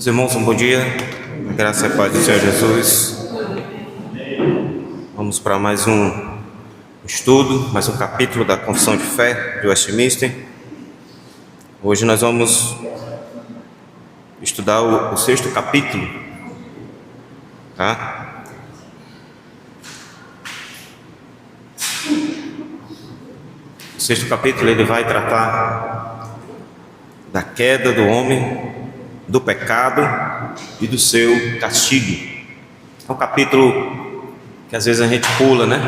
Meus irmãos, um bom dia. Graça e paz do Senhor Jesus. Vamos para mais um estudo, mais um capítulo da Confissão de Fé de Westminster. Hoje nós vamos estudar o sexto capítulo, tá? O sexto capítulo ele vai tratar da queda do homem, do pecado e do seu castigo. É um capítulo que às vezes a gente pula, né?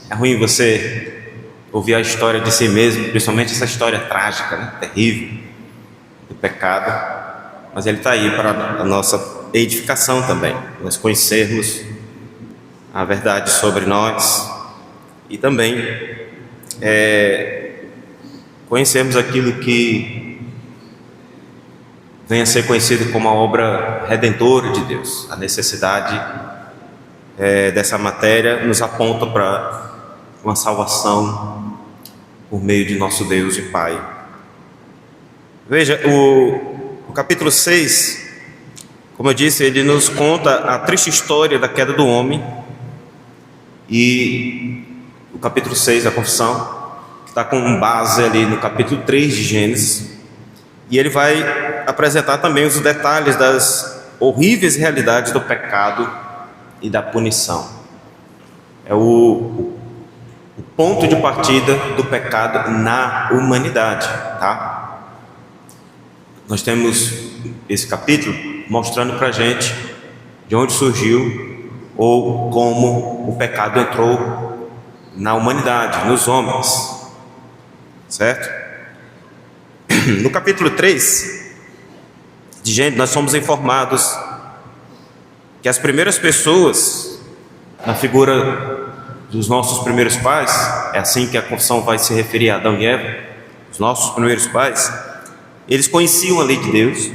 É ruim você ouvir a história de si mesmo, principalmente essa história trágica, né? Terrível, do pecado. Mas ele está aí para a nossa edificação também, nós conhecermos a verdade sobre nós e também conhecermos aquilo que venha a ser conhecido como a obra redentora de Deus. A necessidade dessa matéria nos aponta para uma salvação por meio de nosso Deus e Pai. Veja, o capítulo 6, como eu disse, ele nos conta a triste história da queda do homem, e o capítulo 6 da Confissão está com base ali no capítulo 3 de Gênesis, e ele vai apresentar também os detalhes das horríveis realidades do pecado e da punição. É o ponto de partida do pecado na humanidade, tá? Nós temos esse capítulo mostrando para a gente de onde surgiu ou como o pecado entrou na humanidade, nos homens, certo? No capítulo 3 de Gênesis, nós somos informados que as primeiras pessoas, na figura dos nossos primeiros pais, é assim que a confissão vai se referir a Adão e Eva, os nossos primeiros pais, eles conheciam a lei de Deus.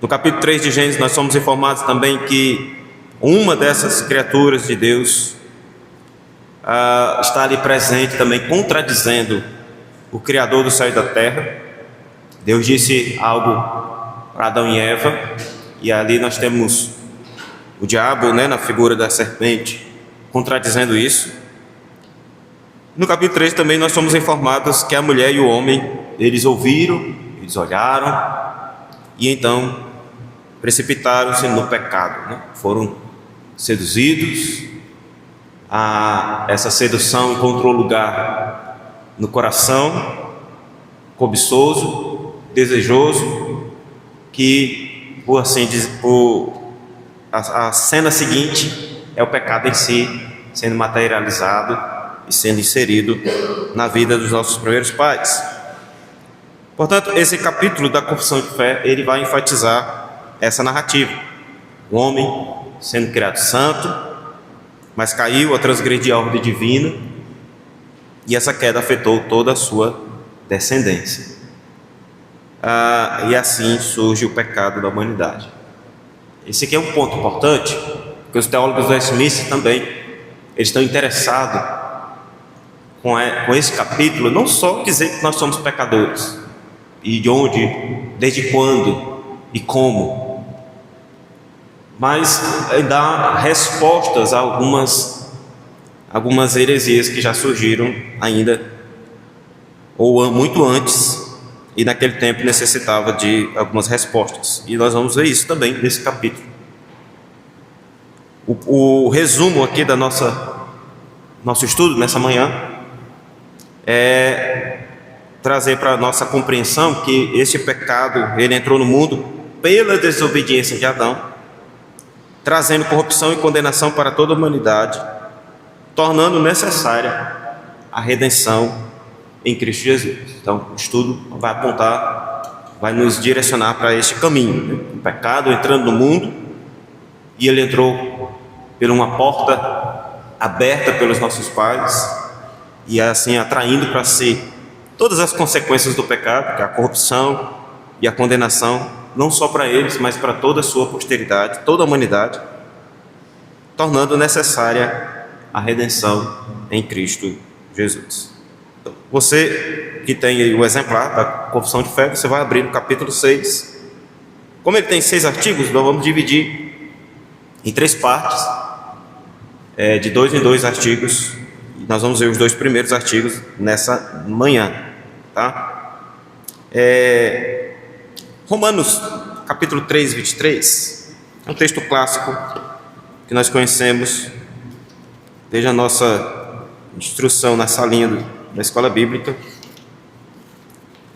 No capítulo 3 de Gênesis, nós somos informados também que uma dessas criaturas de Deus está ali presente também, contradizendo o Criador do céu e da terra. Deus disse algo para Adão e Eva, e ali nós temos o diabo, né, na figura da serpente, contradizendo isso. No capítulo 3 também nós somos informados que a mulher e o homem, eles ouviram, eles olharam, e então precipitaram-se no pecado, né? Foram seduzidos. Essa sedução encontrou lugar no coração cobiçoso, desejoso, que, por assim dizer, a cena seguinte é o pecado em si sendo materializado e sendo inserido na vida dos nossos primeiros pais. Portanto, esse capítulo da Confissão de Fé, ele vai enfatizar essa narrativa: o homem sendo criado santo, mas caiu a transgredir a ordem divina, e essa queda afetou toda a sua descendência. E assim surge o pecado da humanidade. Esse aqui é um ponto importante, porque os teólogos do Westminster também, eles estão interessados com esse capítulo, não só dizer que nós somos pecadores, e de onde, desde quando e como, mas dar respostas a algumas heresias que já surgiram ainda, ou muito antes, e naquele tempo necessitava de algumas respostas. E nós vamos ver isso também nesse capítulo. O resumo aqui da nosso estudo nessa manhã é trazer para a nossa compreensão que esse pecado, ele entrou no mundo pela desobediência de Adão, trazendo corrupção e condenação para toda a humanidade, tornando necessária a redenção em Cristo Jesus. Então, o estudo vai apontar, vai nos direcionar para este caminho, né? O pecado entrando no mundo, e ele entrou por uma porta aberta pelos nossos pais, e assim atraindo para si todas as consequências do pecado, que é a corrupção e a condenação, não só para eles, mas para toda a sua posteridade, toda a humanidade, tornando necessária a redenção em Cristo Jesus. Você que tem aí o exemplar da Confissão de Fé, você vai abrir no capítulo 6 Como ele tem 6 artigos, nós vamos dividir em 3 partes, de 2 em 2 artigos. E nós vamos ver os 2 primeiros artigos nessa manhã, tá? Romanos, capítulo 3, 23, é um texto clássico que nós conhecemos desde a nossa instrução na salinha da escola bíblica,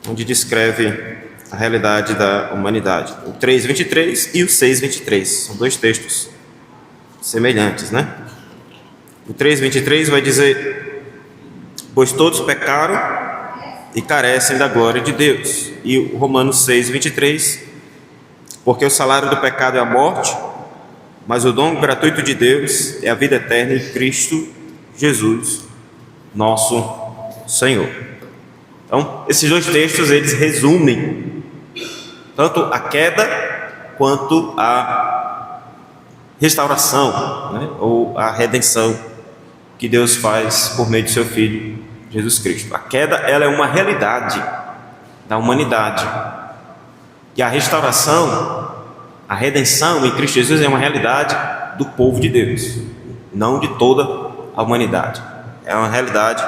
onde descreve a realidade da humanidade. O 3:23 e o 6:23 são 2 textos semelhantes, né? O 3:23 vai dizer: pois todos pecaram e carecem da glória de Deus. E o Romanos 6:23, porque o salário do pecado é a morte, mas o dom gratuito de Deus é a vida eterna em Cristo Jesus, nosso Senhor. Então, esses 2 textos, eles resumem tanto a queda quanto a restauração, né? Ou a redenção que Deus faz por meio de seu Filho Jesus Cristo. A queda, ela é uma realidade da humanidade, e a restauração, a redenção em Cristo Jesus é uma realidade do povo de Deus, não de toda a humanidade. É uma realidade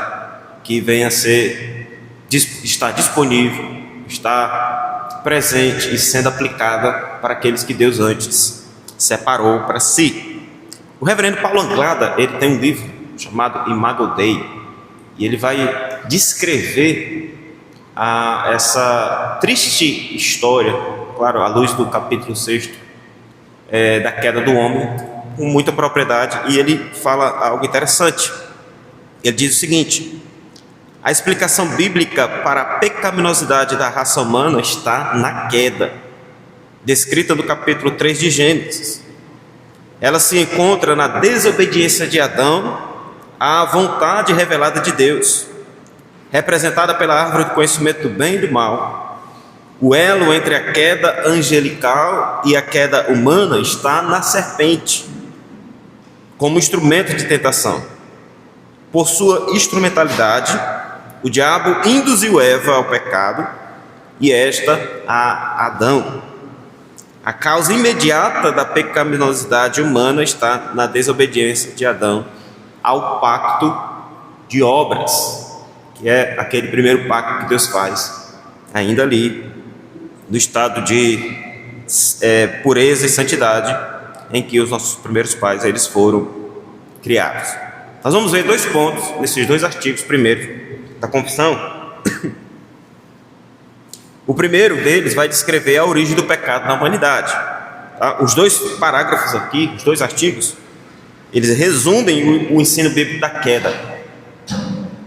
que vem a está disponível, está presente e sendo aplicada para aqueles que Deus antes separou para si. O reverendo Paulo Anglada, ele tem um livro chamado Imago Dei, e ele vai descrever essa triste história, claro, à luz do capítulo 6 da queda do homem, com muita propriedade, e ele fala algo interessante. Ele diz o seguinte: a explicação bíblica para a pecaminosidade da raça humana está na queda, descrita no capítulo 3 de Gênesis. Ela se encontra na desobediência de Adão à vontade revelada de Deus, representada pela árvore do conhecimento do bem e do mal. O elo entre a queda angelical e a queda humana está na serpente, como instrumento de tentação. Por sua instrumentalidade, o diabo induziu Eva ao pecado e esta a Adão. A causa imediata da pecaminosidade humana está na desobediência de Adão ao pacto de obras, que é aquele primeiro pacto que Deus faz, ainda ali no estado de pureza e santidade em que os nossos primeiros pais eles foram criados. Nós vamos ver 2 pontos nesses 2 artigos primeiros da confissão. O primeiro deles vai descrever a origem do pecado na humanidade, tá? Os 2 parágrafos aqui, os 2 artigos, eles resumem o ensino bíblico da queda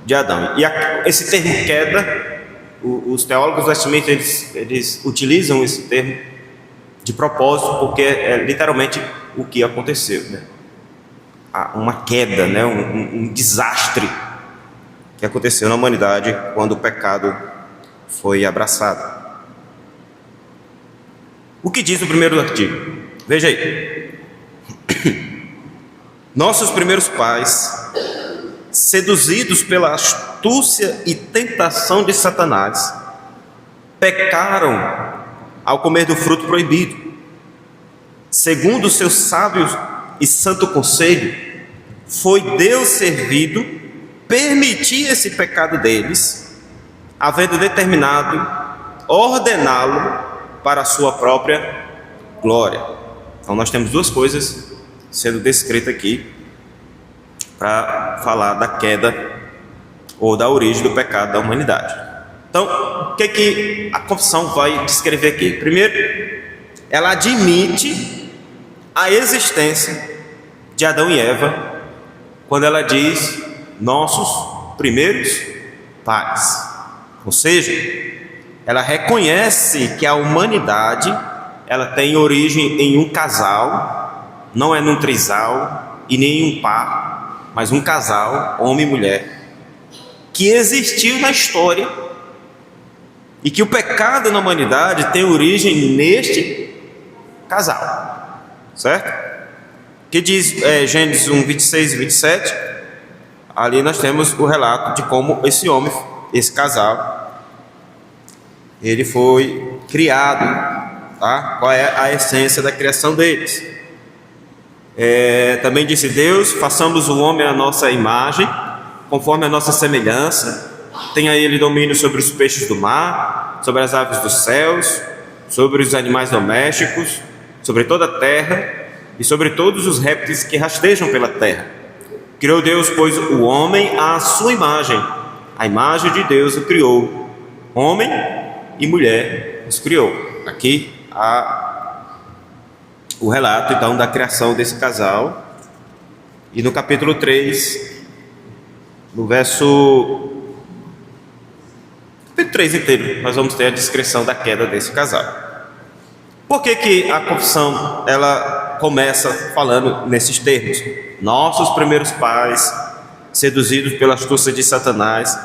de Adão. E esse termo queda, os teólogos do Nascimento, eles utilizam esse termo de propósito, porque é literalmente o que aconteceu, né? Uma queda, né? um desastre que aconteceu na humanidade quando o pecado foi abraçado. O que diz o primeiro artigo? Veja aí. Nossos primeiros pais, seduzidos pela astúcia e tentação de Satanás, pecaram ao comer do fruto proibido. Segundo o seu sábio e santo conselho, foi Deus servido permitir esse pecado deles, havendo determinado ordená-lo para a sua própria glória. Então nós temos 2 coisas sendo descritas aqui para falar da queda ou da origem do pecado da humanidade. Então, o que a confissão vai descrever aqui? Primeiro, ela admite a existência de Adão e Eva quando ela diz nossos primeiros pais. Ou seja, ela reconhece que a humanidade ela tem origem em um casal, não é num trisal e nem em um par, mas um casal, homem e mulher, que existiu na história e que o pecado na humanidade tem origem neste casal, certo? Que diz Gênesis 1, 26 e 27, ali nós temos o relato de como esse homem, esse casal, ele foi criado tá? Qual é a essência da criação deles. Também disse Deus: façamos o homem à nossa imagem, conforme a nossa semelhança. Tenha ele domínio sobre os peixes do mar, sobre as aves dos céus, sobre os animais domésticos, sobre toda a terra e sobre todos os répteis que rastejam pela terra. Criou Deus, pois, o homem à sua imagem. A imagem de Deus o criou. Homem e mulher os criou. Aqui há o relato, então, da criação desse casal. E no capítulo 3, no verso... capítulo 3 inteiro, nós vamos ter a descrição da queda desse casal. Por que a confissão, ela começa falando nesses termos? Nossos primeiros pais, seduzidos pela astúcia de Satanás,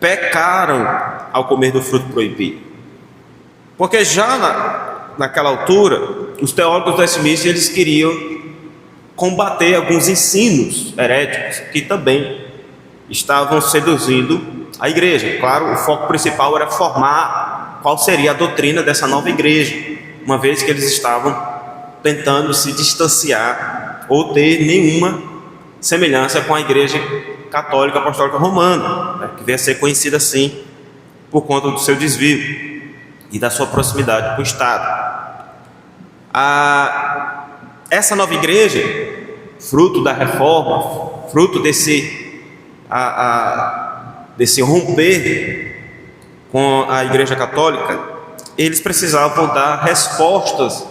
pecaram ao comer do fruto proibido. Porque já naquela altura, os teólogos do Westminster, eles queriam combater alguns ensinos heréticos que também estavam seduzindo a igreja. Claro, o foco principal era formar qual seria a doutrina dessa nova igreja, uma vez que eles estavam tentando se distanciar ou ter nenhuma semelhança com a igreja católica apostólica romana, né, que veio a ser conhecida assim por conta do seu desvio e da sua proximidade com o Estado. Essa nova igreja, fruto da reforma, fruto desse romper com a igreja católica, eles precisavam dar respostas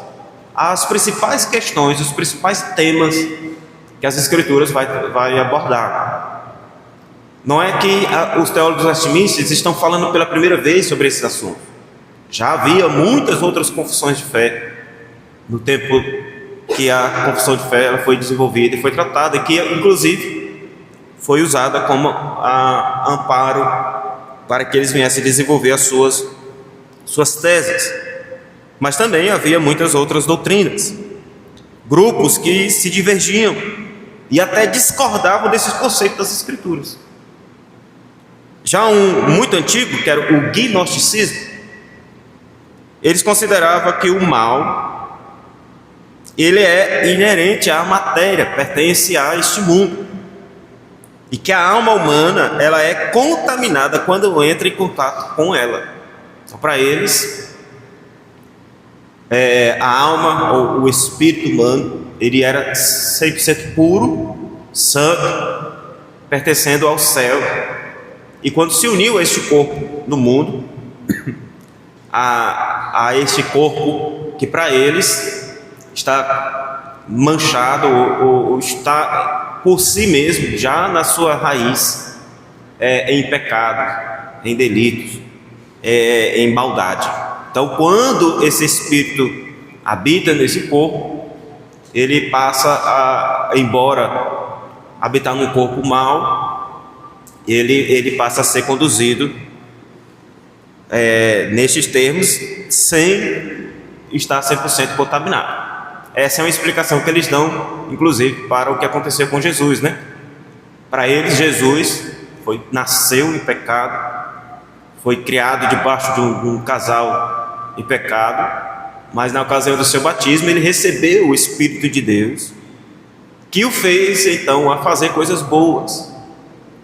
às principais questões, os principais temas que as escrituras vai abordar. Não é que os teólogos westminsters estão falando pela primeira vez sobre esse assunto. Já havia muitas outras confissões de fé no tempo que a confissão de fé ela foi desenvolvida e foi tratada, e que inclusive foi usada como amparo para que eles viessem desenvolver as suas teses. Mas também havia muitas outras doutrinas, grupos que se divergiam e até discordavam desses conceitos das escrituras. Já um muito antigo, que era o gnosticismo, eles consideravam que o mal, ele é inerente à matéria, pertence a este mundo, e que a alma humana, ela é contaminada quando entra em contato com ela. Então, para eles, a alma, ou o espírito humano, ele era 100% puro, santo, pertencendo ao céu. E quando se uniu a este corpo no mundo, a este corpo que para eles está manchado ou está por si mesmo, já na sua raiz, em pecado, em delitos, em maldade. Então, quando esse espírito habita nesse corpo, ele passa embora habitar num corpo mau, ele passa a ser conduzido nestes termos, sem estar 100% contaminado. Essa é uma explicação que eles dão, inclusive, para o que aconteceu com Jesus, né? Para eles, Jesus nasceu em pecado, foi criado debaixo de um casal em pecado, mas na ocasião do seu batismo ele recebeu o Espírito de Deus, que o fez então a fazer coisas boas,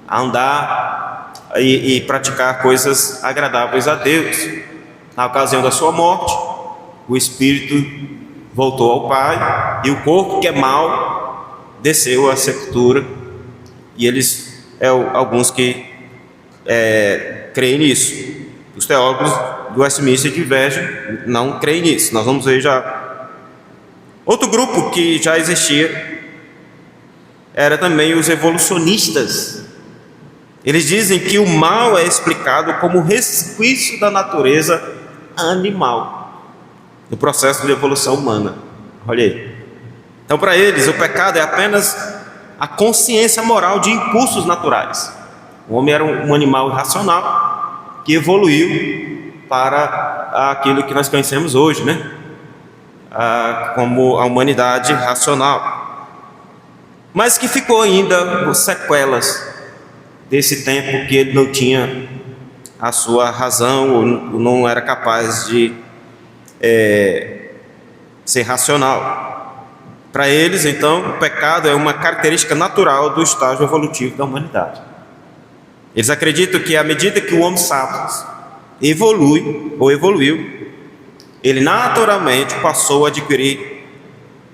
a andar e praticar coisas agradáveis a Deus. Na ocasião da sua morte, o Espírito voltou ao Pai, e o corpo que é mau desceu à sepultura. E eles, alguns que creem nisso. Os teólogos do Westminster divergem, não creem nisso. Nós vamos ver já. Outro grupo que já existia era também os evolucionistas. Eles dizem que o mal é explicado como resquício da natureza animal no processo de evolução humana. Olha aí. Então, para eles, o pecado é apenas a consciência moral de impulsos naturais. O homem era um animal irracional que evoluiu para aquilo que nós conhecemos hoje, né? Como a humanidade racional. Mas que ficou ainda sequelas desse tempo que ele não tinha a sua razão, ou não era capaz de ser racional. Para eles, então, o pecado é uma característica natural do estágio evolutivo da humanidade. Eles acreditam que à medida que o Homo sapiens evoluiu, ele naturalmente passou a adquirir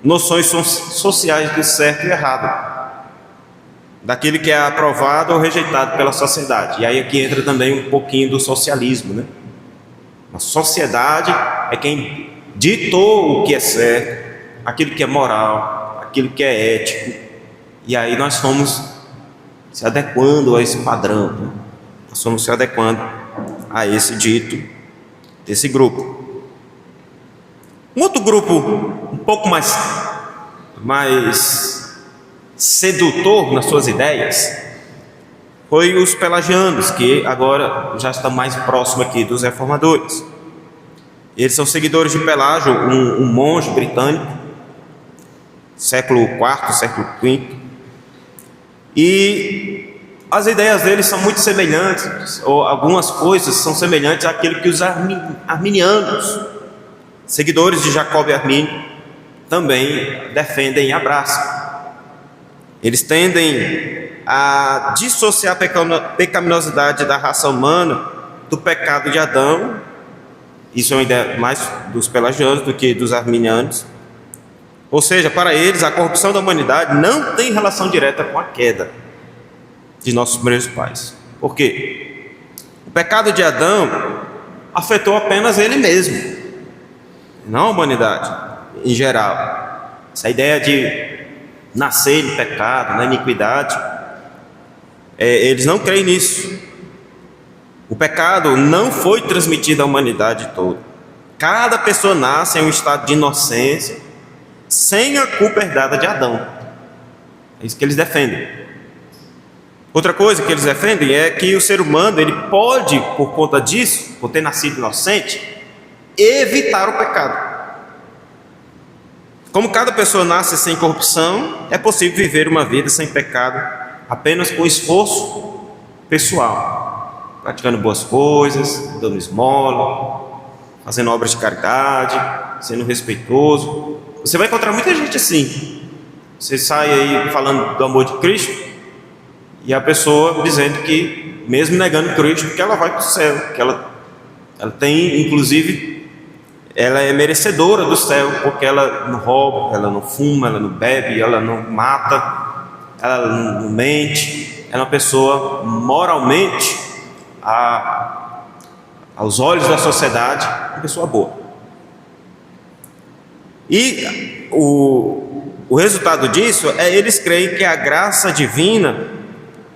noções sociais do certo e errado, daquilo que é aprovado ou rejeitado pela sociedade. E aí aqui entra também um pouquinho do socialismo, né? A sociedade é quem ditou o que é certo, aquilo que é moral, aquilo que é ético, e aí nós fomos se adequando a esse padrão, né? Nós fomos se adequando a esse dito desse grupo. Um outro grupo um pouco mais sedutor nas suas ideias foi os pelagianos, que agora já está mais próximo aqui dos reformadores. Eles são seguidores de Pelágio, um monge britânico, século IV, século V, e as ideias deles são muito semelhantes, ou algumas coisas são semelhantes àquilo que os arminianos, seguidores de Jacob e Arminio, também defendem e abraçam. Eles tendem a dissociar a pecaminosidade da raça humana do pecado de Adão. Isso é uma ideia mais dos pelagianos do que dos arminianos. Ou seja, para eles, a corrupção da humanidade não tem relação direta com a queda de nossos primeiros pais. Por quê? O pecado de Adão afetou apenas ele mesmo, não a humanidade em geral. Essa ideia de nascer em pecado, na iniquidade, eles não creem nisso. O pecado não foi transmitido à humanidade toda. Cada pessoa nasce em um estado de inocência, sem a culpa herdada de Adão. É isso que eles defendem. Outra coisa que eles defendem é que o ser humano, ele pode, por conta disso, por ter nascido inocente, evitar o pecado. Como cada pessoa nasce sem corrupção, é possível viver uma vida sem pecado apenas com esforço pessoal, praticando boas coisas, dando esmola, fazendo obras de caridade, sendo respeitoso. Você vai encontrar muita gente assim. Você sai aí falando do amor de Cristo e a pessoa dizendo que, mesmo negando Cristo, que ela vai para o céu, que ela tem, inclusive, ela é merecedora do céu, porque ela não rouba, ela não fuma, ela não bebe, ela não mata, ela não mente. É uma pessoa moralmente, aos olhos da sociedade, uma pessoa boa. E o resultado disso é eles creem que a graça divina,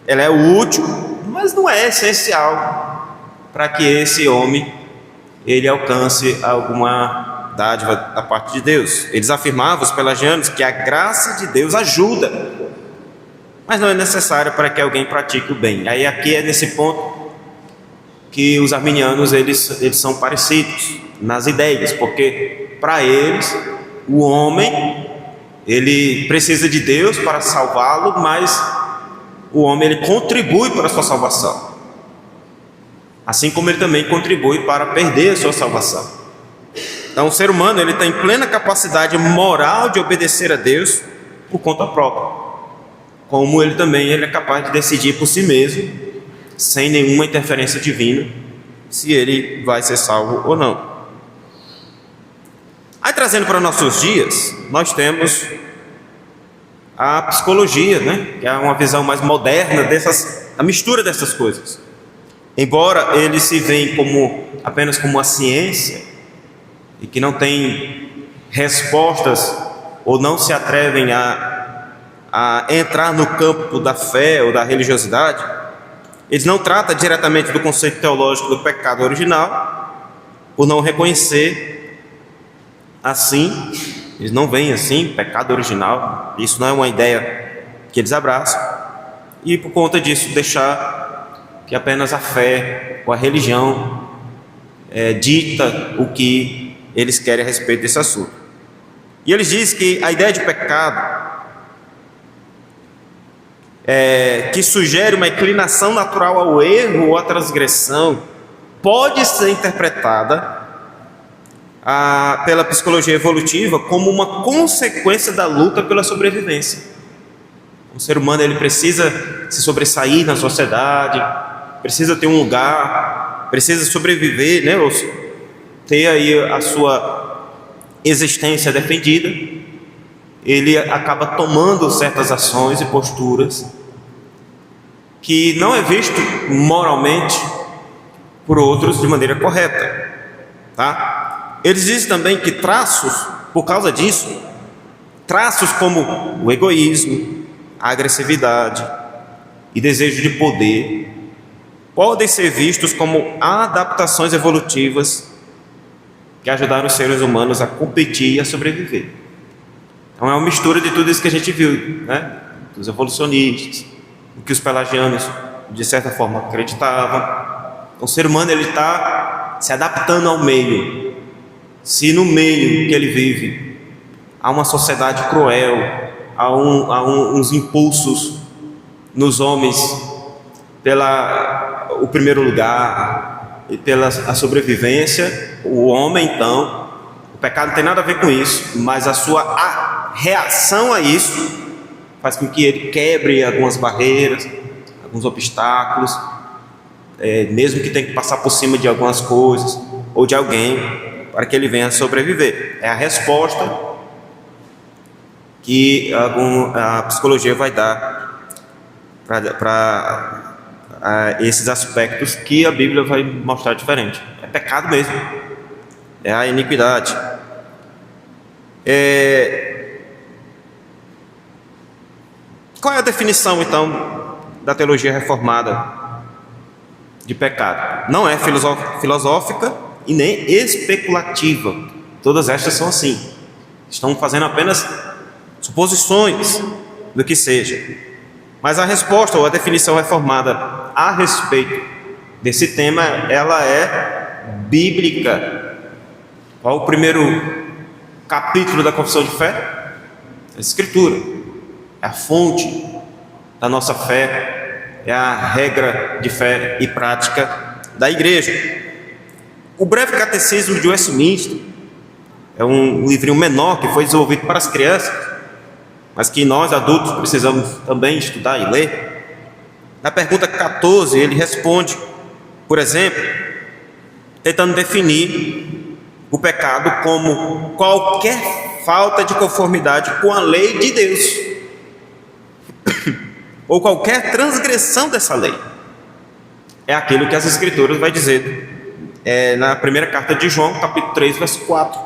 ela é útil, mas não é essencial para que esse homem ele alcance alguma dádiva da parte de Deus. Eles afirmavam, os pelagianos, que a graça de Deus ajuda, mas não é necessária para que alguém pratique o bem. Aí aqui é nesse ponto que os arminianos eles são parecidos nas ideias, porque para eles o homem ele precisa de Deus para salvá-lo, mas o homem ele contribui para a sua salvação, assim como ele também contribui para perder a sua salvação. Então o ser humano ele tem plena capacidade moral de obedecer a Deus por conta própria, como ele também é capaz de decidir por si mesmo, sem nenhuma interferência divina, se ele vai ser salvo ou não. Aí trazendo para nossos dias, nós temos a psicologia, né? Que é uma visão mais moderna da mistura dessas coisas. Embora eles se veem apenas como uma ciência e que não tem respostas ou não se atrevem a entrar no campo da fé ou da religiosidade, eles não tratam diretamente do conceito teológico do pecado original, por não reconhecer assim, eles não veem assim pecado original. Isso não é uma ideia que eles abraçam, e por conta disso deixar que apenas a fé ou a religião dita o que eles querem a respeito desse assunto. E eles dizem que a ideia de pecado que sugere uma inclinação natural ao erro ou à transgressão pode ser interpretada pela psicologia evolutiva como uma consequência da luta pela sobrevivência. O ser humano ele precisa se sobressair na sociedade, precisa ter um lugar, precisa sobreviver, né? Ou ter aí a sua existência defendida. Ele acaba tomando certas ações e posturas que não é visto moralmente por outros de maneira correta, tá? Eles dizem também que traços, por causa disso, traços como o egoísmo, a agressividade e desejo de poder podem ser vistos como adaptações evolutivas que ajudaram os seres humanos a competir e a sobreviver. Então é uma mistura de tudo isso que a gente viu, né? Dos evolucionistas, o que os pelagianos de certa forma acreditavam. Então, o ser humano ele está se adaptando ao meio. Se no meio que ele vive há uma sociedade cruel, há uns impulsos nos homens pela o primeiro lugar e pela a sobrevivência, o homem então, o pecado não tem nada a ver com isso, mas a sua reação a isso faz com que ele quebre algumas barreiras, alguns obstáculos, mesmo que tenha que passar por cima de algumas coisas ou de alguém, para que ele venha a sobreviver. É a resposta que a psicologia vai dar para esses aspectos que a Bíblia vai mostrar diferente. É pecado mesmo, é a iniquidade. Qual é a definição então da teologia reformada de pecado? Não é filosófica e nem especulativa. Todas estas são assim, estão fazendo apenas suposições do que seja. Mas a resposta ou a definição reformada a respeito desse tema, ela é bíblica. Qual o primeiro capítulo da confissão de fé? A Escritura. É a fonte da nossa fé, é a regra de fé e prática da igreja. O Breve Catecismo de Westminster é um livrinho menor que foi desenvolvido para as crianças, mas que nós adultos precisamos também estudar e ler. Na pergunta 14 ele responde, por exemplo, tentando definir o pecado como qualquer falta de conformidade com a lei de Deus ou qualquer transgressão dessa lei. É aquilo que as Escrituras vai dizer na primeira carta de João, capítulo 3, verso 4. O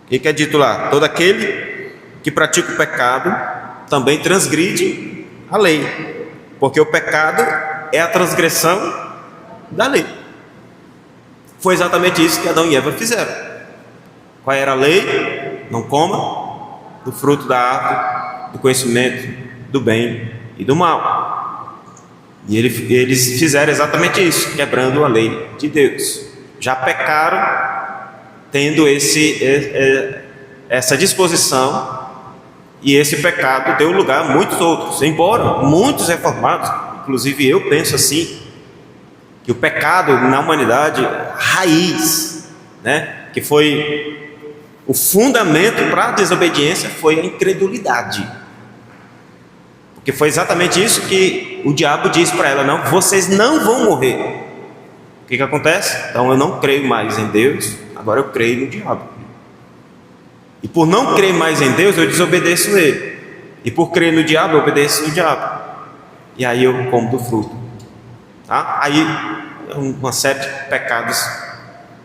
que é dito lá? Todo aquele que pratica o pecado também transgride a lei, porque o pecado é a transgressão da lei. Foi exatamente isso que Adão e Eva fizeram. Qual era a lei? Não coma do fruto da árvore do conhecimento do bem e do mal. E eles fizeram exatamente isso, quebrando a lei de Deus. Já pecaram tendo essa disposição, e esse pecado deu lugar a muitos outros. Embora muitos reformados, inclusive eu penso assim, que o pecado na humanidade raiz, né, que foi o fundamento para a desobediência, foi a incredulidade. Porque foi exatamente isso que o diabo disse para ela: não, vocês não vão morrer. O que acontece? Então eu não creio mais em Deus, agora eu creio no diabo. E por não crer mais em Deus, eu desobedeço ele. E por crer no diabo, eu obedeço o diabo. E aí eu como do fruto. Tá? Aí uma série de pecados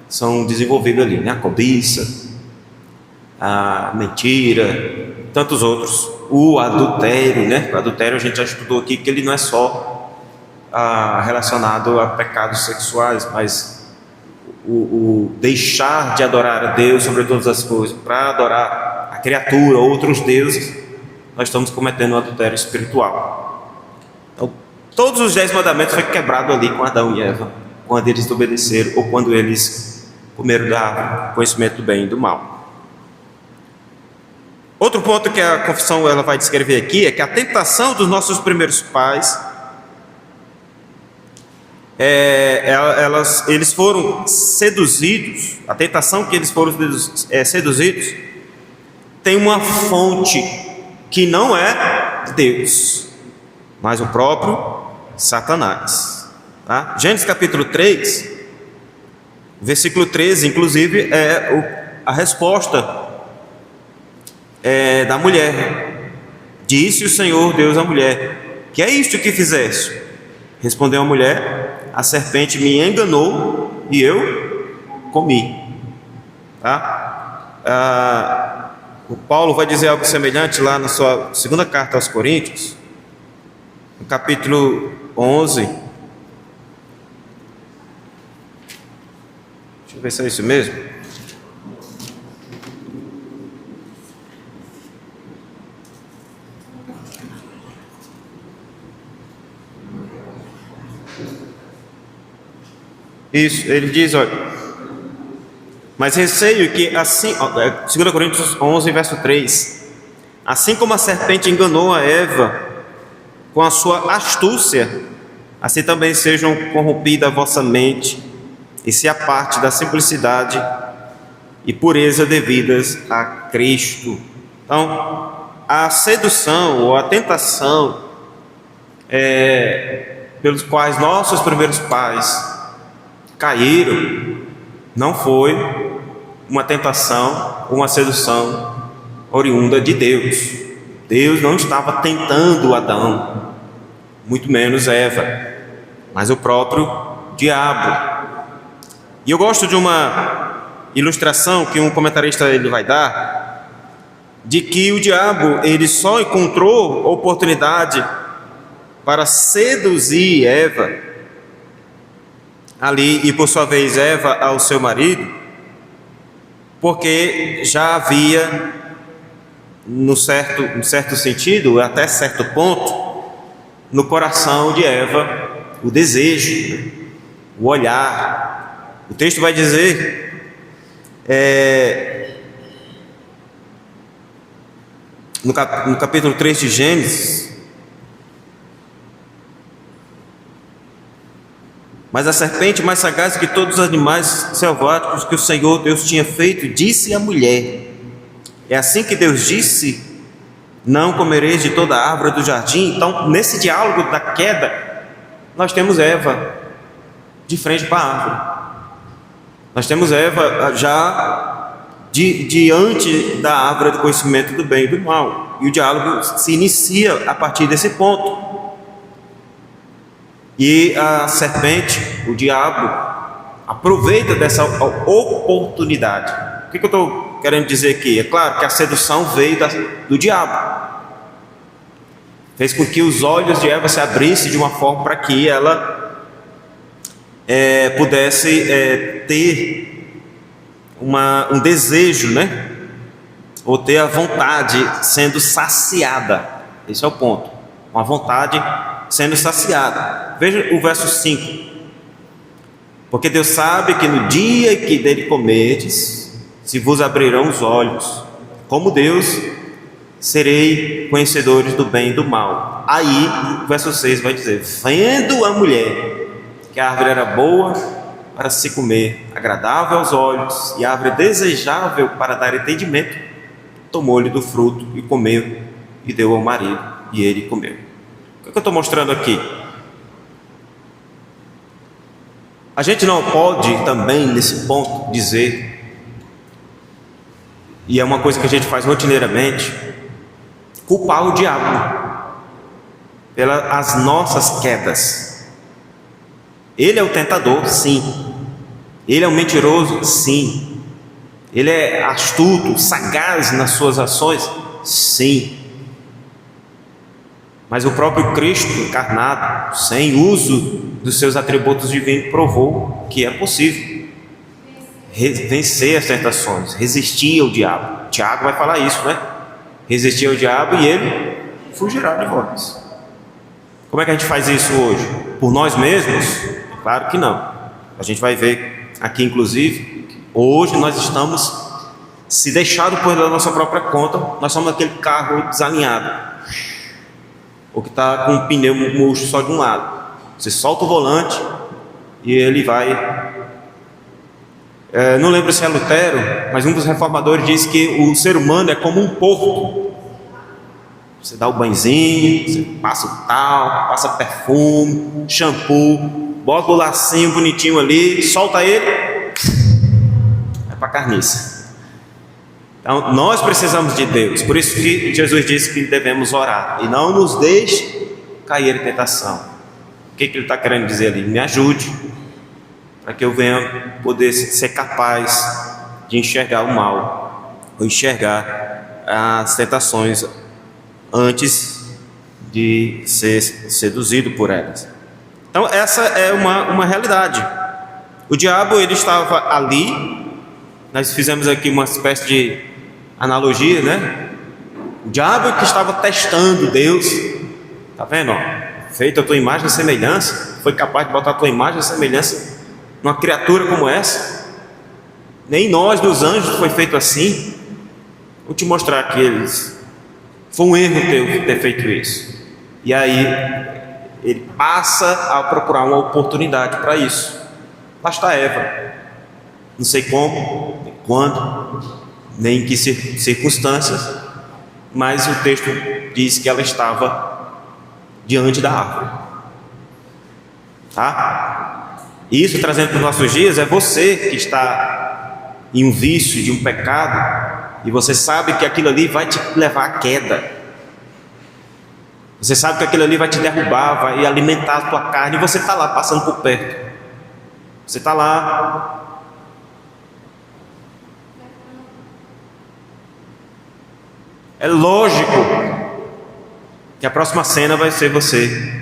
são desenvolvidos ali, né? A cobiça, a mentira, tantos outros. O adultério, né? O adultério a gente já estudou aqui que ele não é só relacionado a pecados sexuais, mas o deixar de adorar a Deus sobre todas as coisas para adorar a criatura, outros deuses, nós estamos cometendo um adultério espiritual. Então, todos os 10 mandamentos foram quebrados ali com Adão e Eva, quando eles obedeceram ou quando eles comeram do conhecimento do bem e do mal. Outro ponto que a confissão ela vai descrever aqui é que a tentação dos nossos primeiros pais eles foram seduzidos, a tentação que eles foram seduzidos, tem uma fonte que não é Deus, mas o próprio Satanás. Tá? Gênesis capítulo 3, versículo 13, inclusive, é a resposta da mulher. Disse o Senhor Deus à mulher: que é isto que fizeste? Respondeu a mulher: a serpente me enganou e eu comi. Tá? O Paulo vai dizer algo semelhante lá na sua segunda carta aos Coríntios, no capítulo 11. Deixa eu ver se é isso mesmo. Isso, ele diz, olha: mas receio que assim, 2 Coríntios 11, verso 3, assim como a serpente enganou a Eva com a sua astúcia, assim também sejam corrompida a vossa mente e se aparte da simplicidade e pureza devidas a Cristo. Então, a sedução ou a tentação pelos quais nossos primeiros pais caíram, não foi uma tentação, uma sedução oriunda de Deus. Deus não estava tentando Adão, muito menos Eva, mas o próprio diabo. E eu gosto de uma ilustração que um comentarista ele vai dar, de que o diabo ele só encontrou oportunidade para seduzir Eva ali, e por sua vez Eva ao seu marido, porque já havia, no certo sentido, até certo ponto, no coração de Eva o desejo, o olhar. O texto vai dizer no capítulo 3 de Gênesis: mas a serpente, mais sagaz que todos os animais selváticos que o Senhor Deus tinha feito, disse à mulher: é assim que Deus disse, não comereis de toda a árvore do jardim. Então, nesse diálogo da queda, nós temos Eva de frente para a árvore. Nós temos Eva já diante da árvore do conhecimento do bem e do mal. E o diálogo se inicia a partir desse ponto. E a serpente, o diabo, aproveita dessa oportunidade. O que eu estou querendo dizer aqui? É claro que a sedução veio do diabo. Fez com que os olhos de Eva se abrissem de uma forma para que ela pudesse ter um desejo, né? Ou ter a vontade sendo saciada. Esse é o ponto. Uma vontade sendo saciada. Veja o verso 5. Porque Deus sabe que no dia que dele comerdes, se vos abrirão os olhos, como Deus, serei conhecedores do bem e do mal. Aí, o verso 6 vai dizer: vendo a mulher que a árvore era boa para se comer, agradável aos olhos, e árvore desejável para dar entendimento, tomou-lhe do fruto e comeu, e deu ao marido, e ele comeu. O que eu estou mostrando aqui? A gente não pode também, nesse ponto, dizer, e é uma coisa que a gente faz rotineiramente, culpar o diabo pelas nossas quedas. Ele é o tentador, sim. Ele é o mentiroso, sim. Ele é astuto, sagaz nas suas ações, sim. Mas o próprio Cristo encarnado, sem uso dos seus atributos divinos, provou que é possível vencer as tentações, resistir ao diabo. Tiago vai falar isso, né? Resistir ao diabo e ele fugirá de vós. Como é que a gente faz isso hoje? Por nós mesmos? Claro que não. A gente vai ver aqui, inclusive, hoje nós estamos, se deixado por nossa própria conta, nós somos aquele carro desalinhado, ou que está com um pneu murcho só de um lado. Você solta o volante e ele vai... não lembro se é Lutero, mas um dos reformadores diz que o ser humano é como um porco. Você dá o banhozinho, você passa o tal, passa perfume, shampoo, bota o lacinho bonitinho ali, solta ele, vai para a carniça. Então nós precisamos de Deus, por isso que Jesus disse que devemos orar, e não nos deixe cair em tentação. O que ele está querendo dizer ali? Me ajude, para que eu venha poder ser capaz de enxergar o mal, ou enxergar as tentações antes de ser seduzido por elas. Então essa é uma realidade. O diabo, ele estava ali. Nós fizemos aqui uma espécie de analogia, né? O diabo que estava testando Deus. Está vendo? Feito a tua imagem e semelhança. Foi capaz de botar a tua imagem e semelhança numa criatura como essa. Nem nós dos anjos foi feito assim. Vou te mostrar que foi um erro teu ter feito isso. E aí ele passa a procurar uma oportunidade para isso. Lá está Eva. Não sei como, nem quando, nem em que circunstâncias, mas o texto diz que ela estava diante da árvore. Tá? Isso, trazendo para os nossos dias, é você que está em um vício, de um pecado, e você sabe que aquilo ali vai te levar à queda. Você sabe que aquilo ali vai te derrubar, vai alimentar a tua carne, e você está lá passando por perto. Você está lá. É lógico que a próxima cena vai ser você.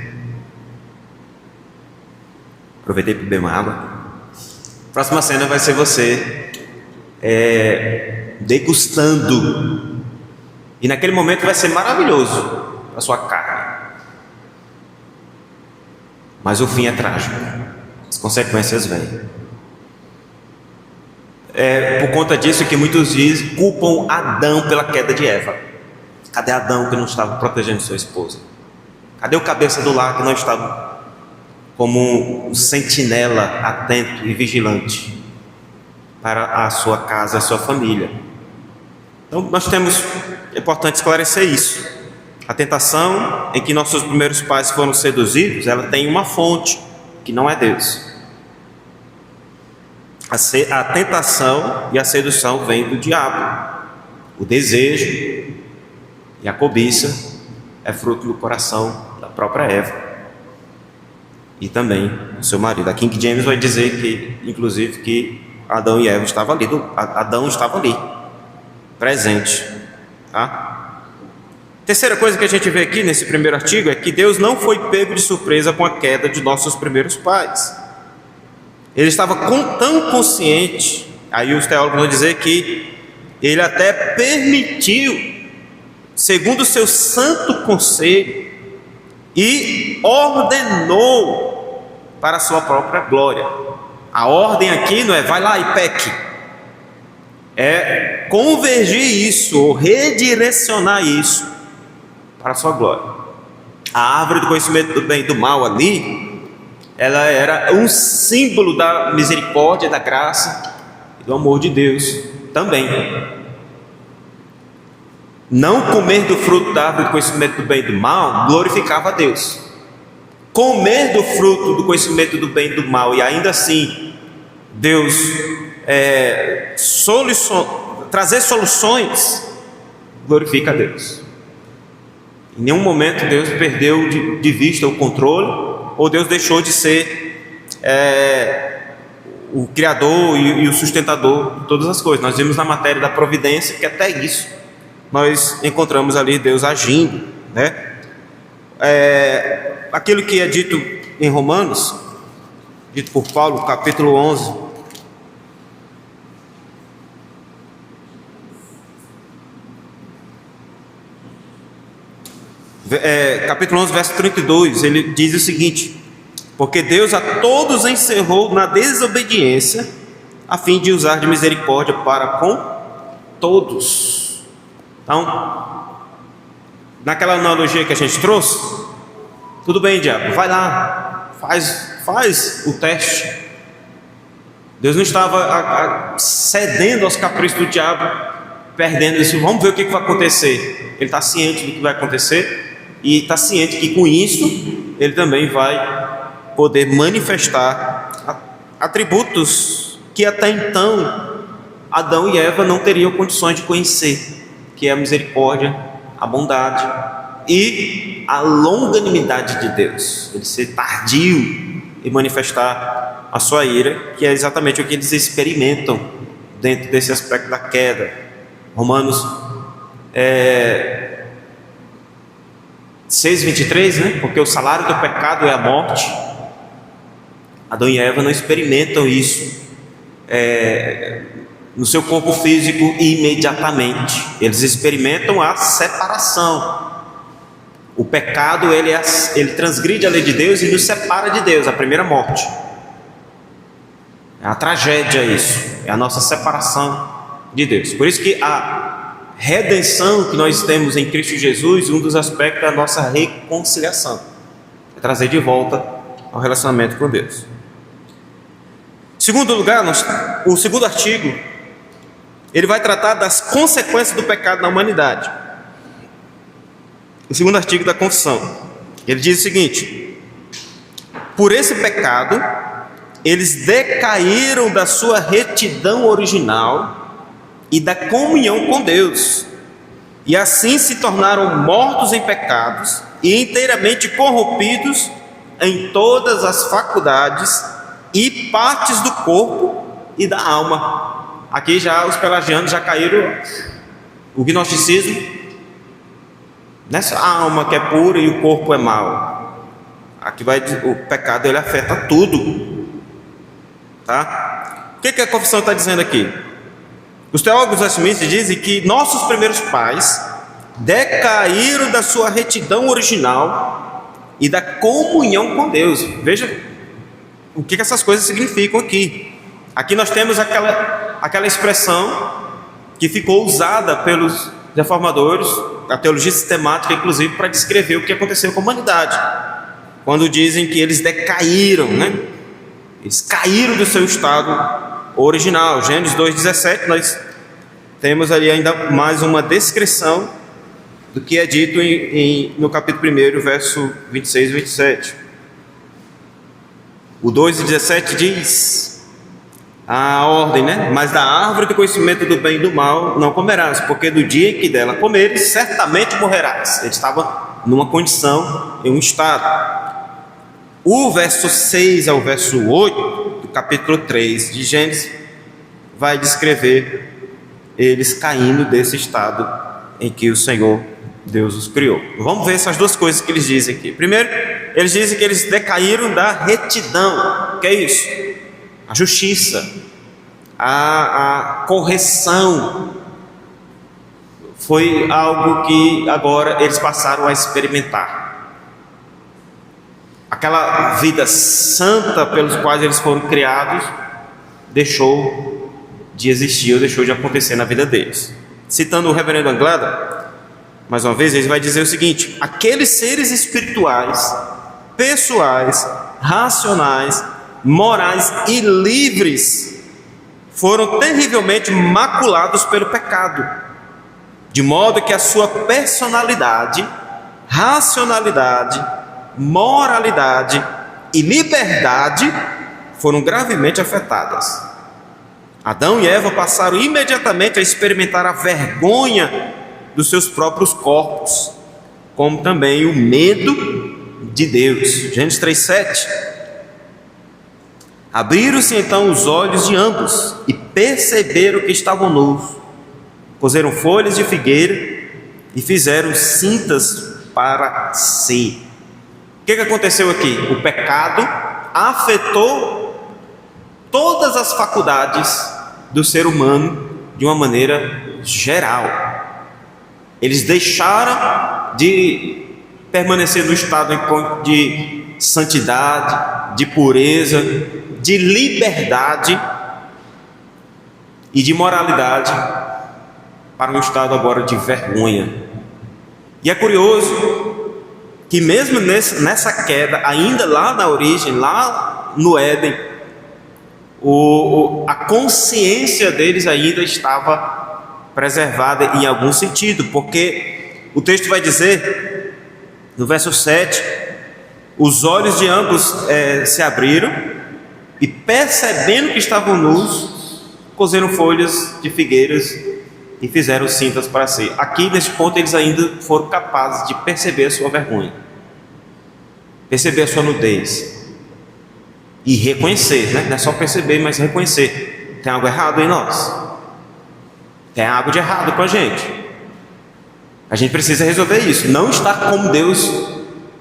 Aproveitei para beber uma água. A próxima cena vai ser você degustando. E naquele momento vai ser maravilhoso a sua carne. Mas o fim é trágico. As consequências vêm. É por conta disso que muitos dizem, culpam Adão pela queda de Eva. Cadê Adão que não estava protegendo sua esposa? Cadê o cabeça do lar que não estava como um sentinela atento e vigilante para a sua casa, a sua família? Então é importante esclarecer isso. A tentação em que nossos primeiros pais foram seduzidos, ela tem uma fonte, que não é Deus. A tentação e a sedução vêm do diabo. O desejo e a cobiça é fruto do coração da própria Eva e também do seu marido. A King James vai dizer que, inclusive, que Adão e Eva estavam ali, Adão estava ali, presente. Tá? Terceira coisa que a gente vê aqui nesse primeiro artigo é que Deus não foi pego de surpresa com a queda de nossos primeiros pais. Ele estava tão consciente, aí os teólogos vão dizer que ele até permitiu, segundo o seu santo conselho, e ordenou para a sua própria glória. A ordem aqui não é vai lá e peque, é convergir isso, ou redirecionar isso para a sua glória. A árvore do conhecimento do bem e do mal ali, ela era um símbolo da misericórdia, da graça e do amor de Deus também. Não comer do fruto da árvore do conhecimento do bem e do mal glorificava a Deus. Comer do fruto do conhecimento do bem e do mal e ainda assim Deus trazer soluções glorifica a Deus. Em nenhum momento Deus perdeu de vista o controle, ou Deus deixou de ser o Criador e o sustentador de todas as coisas. Nós vimos na matéria da providência que até isso nós encontramos ali Deus agindo, né? Aquilo que é dito em Romanos, dito por Paulo, capítulo 11, capítulo 11, verso 32, ele diz o seguinte: porque Deus a todos encerrou na desobediência, a fim de usar de misericórdia para com todos. Então, naquela analogia que a gente trouxe, tudo bem, diabo, vai lá, faz o teste. Deus não estava cedendo aos caprichos do diabo, perdendo isso. Vamos ver o que vai acontecer. Ele está ciente do que vai acontecer e está ciente que com isso ele também vai poder manifestar atributos que até então Adão e Eva não teriam condições de conhecer, que é a misericórdia, a bondade e a longanimidade de Deus. Ele ser tardio e manifestar a sua ira, que é exatamente o que eles experimentam dentro desse aspecto da queda. Romanos 6:23, né? Porque o salário do pecado é a morte. Adão e Eva não experimentam isso no seu corpo físico imediatamente. Eles experimentam a separação. O pecado ele transgride a lei de Deus e nos separa de Deus, a primeira morte. É a tragédia isso, é a nossa separação de Deus. Por isso que a redenção que nós temos em Cristo Jesus, um dos aspectos é a nossa reconciliação, é trazer de volta ao relacionamento com Deus. Em segundo lugar, o segundo artigo, ele vai tratar das consequências do pecado na humanidade. O segundo artigo da confissão, ele diz o seguinte: por esse pecado, eles decaíram da sua retidão original e da comunhão com Deus, e assim se tornaram mortos em pecados e inteiramente corrompidos em todas as faculdades e partes do corpo e da alma. Aqui já os pelagianos já caíram, o gnosticismo, nessa alma que é pura e o corpo é mau. Aqui o pecado ele afeta tudo, tá? O que a confissão está dizendo aqui? Os teólogos westminster dizem que nossos primeiros pais decaíram da sua retidão original e da comunhão com Deus. Veja o que essas coisas significam aqui. Aqui nós temos aquela expressão que ficou usada pelos reformadores, a teologia sistemática, inclusive, para descrever o que aconteceu com a humanidade, quando dizem que eles decaíram, né? Eles caíram do seu estado original. Gênesis 2:17, nós temos ali ainda mais uma descrição do que é dito no capítulo 1, verso 26 e 27. O 2:17 diz a ordem, né? Mas da árvore do conhecimento do bem e do mal não comerás, porque do dia em que dela comeres, certamente morrerás. Ele estava numa condição, em um estado. O verso 6 ao verso 8 do capítulo 3 de Gênesis vai descrever eles caindo desse estado em que o Senhor Deus os criou. Vamos ver essas duas coisas que eles dizem aqui. Primeiro, eles dizem que eles decaíram da retidão. O que é isso? A justiça, a correção. Foi algo que agora eles passaram a experimentar. Aquela vida santa pelos quais eles foram criados deixou de existir ou deixou de acontecer na vida deles. Citando o reverendo Anglada, mais uma vez, ele vai dizer o seguinte: aqueles seres espirituais, pessoais, racionais, morais e livres foram terrivelmente maculados pelo pecado, de modo que a sua personalidade, racionalidade, moralidade e liberdade foram gravemente afetadas. Adão e Eva passaram imediatamente a experimentar a vergonha dos seus próprios corpos, como também o medo de Deus. Gênesis 3:7. Abriram-se então os olhos de ambos e perceberam que estavam nus. Cozeram folhas de figueira e fizeram cintas para si. O que aconteceu aqui? O pecado afetou todas as faculdades do ser humano de uma maneira geral. Eles deixaram de permanecer no estado de santidade, de pureza, de liberdade e de moralidade para um estado agora de vergonha. E é curioso que mesmo nessa queda, ainda lá na origem, lá no Éden, a consciência deles ainda estava preservada em algum sentido, porque o texto vai dizer, no verso 7, os olhos de ambos se abriram e, percebendo que estavam nus, cozeram folhas de figueiras e fizeram cintas para si. Aqui nesse ponto eles ainda foram capazes de perceber a sua vergonha, perceber a sua nudez e reconhecer, né? Não é só perceber, mas reconhecer: tem algo errado em nós, tem algo de errado com a gente gente precisa resolver isso. Não está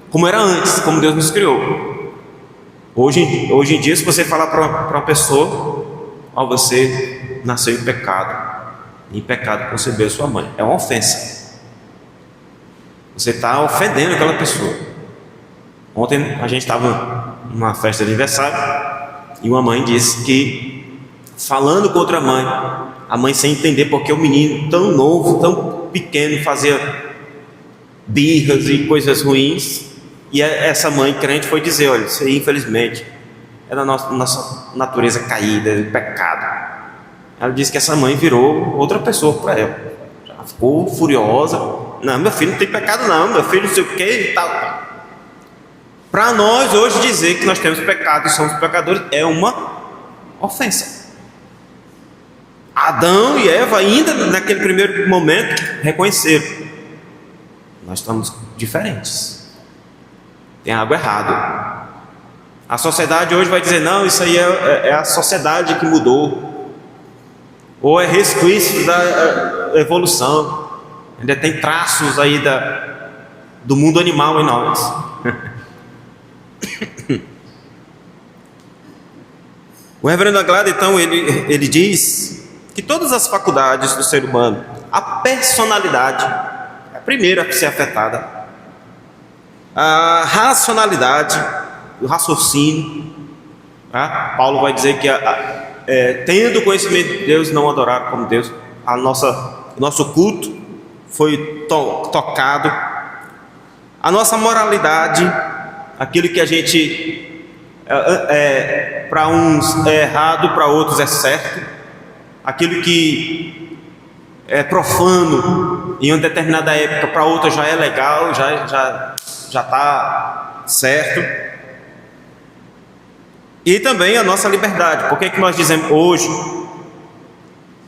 como era antes, como Deus nos criou. Hoje em dia, se você falar para uma pessoa: você nasceu em pecado concebeu sua mãe, é uma ofensa. Você está ofendendo aquela pessoa. Ontem a gente estava numa festa de aniversário e uma mãe disse que, falando com outra mãe, a mãe sem entender porque o menino tão novo, tão pequeno, fazia birras e coisas ruins, e essa mãe crente foi dizer: olha, isso aí infelizmente é da nossa natureza caída, do pecado. Ela disse que essa mãe virou outra pessoa para ela. Já ficou furiosa: não, meu filho não tem pecado não, meu filho não sei o que e tal. Para nós hoje dizer que nós temos pecado e somos pecadores é uma ofensa. Adão e Eva ainda naquele primeiro momento reconheceram: nós estamos diferentes, tem algo errado. A sociedade hoje vai dizer: não, isso aí é a sociedade que mudou, ou é resquício da evolução, ainda tem traços aí do mundo animal em nós. O reverendo Aguilar, então, ele diz que todas as faculdades do ser humano, a personalidade é a primeira a ser afetada, a racionalidade, o raciocínio, tá? Paulo vai dizer que tendo conhecimento de Deus, não adoraram como Deus. O nosso culto foi tocado. A nossa moralidade, aquilo que a gente para uns é errado, para outros é certo, aquilo que é profano em uma determinada época, para outra já é legal, já está certo. E também a nossa liberdade. Por que nós dizemos hoje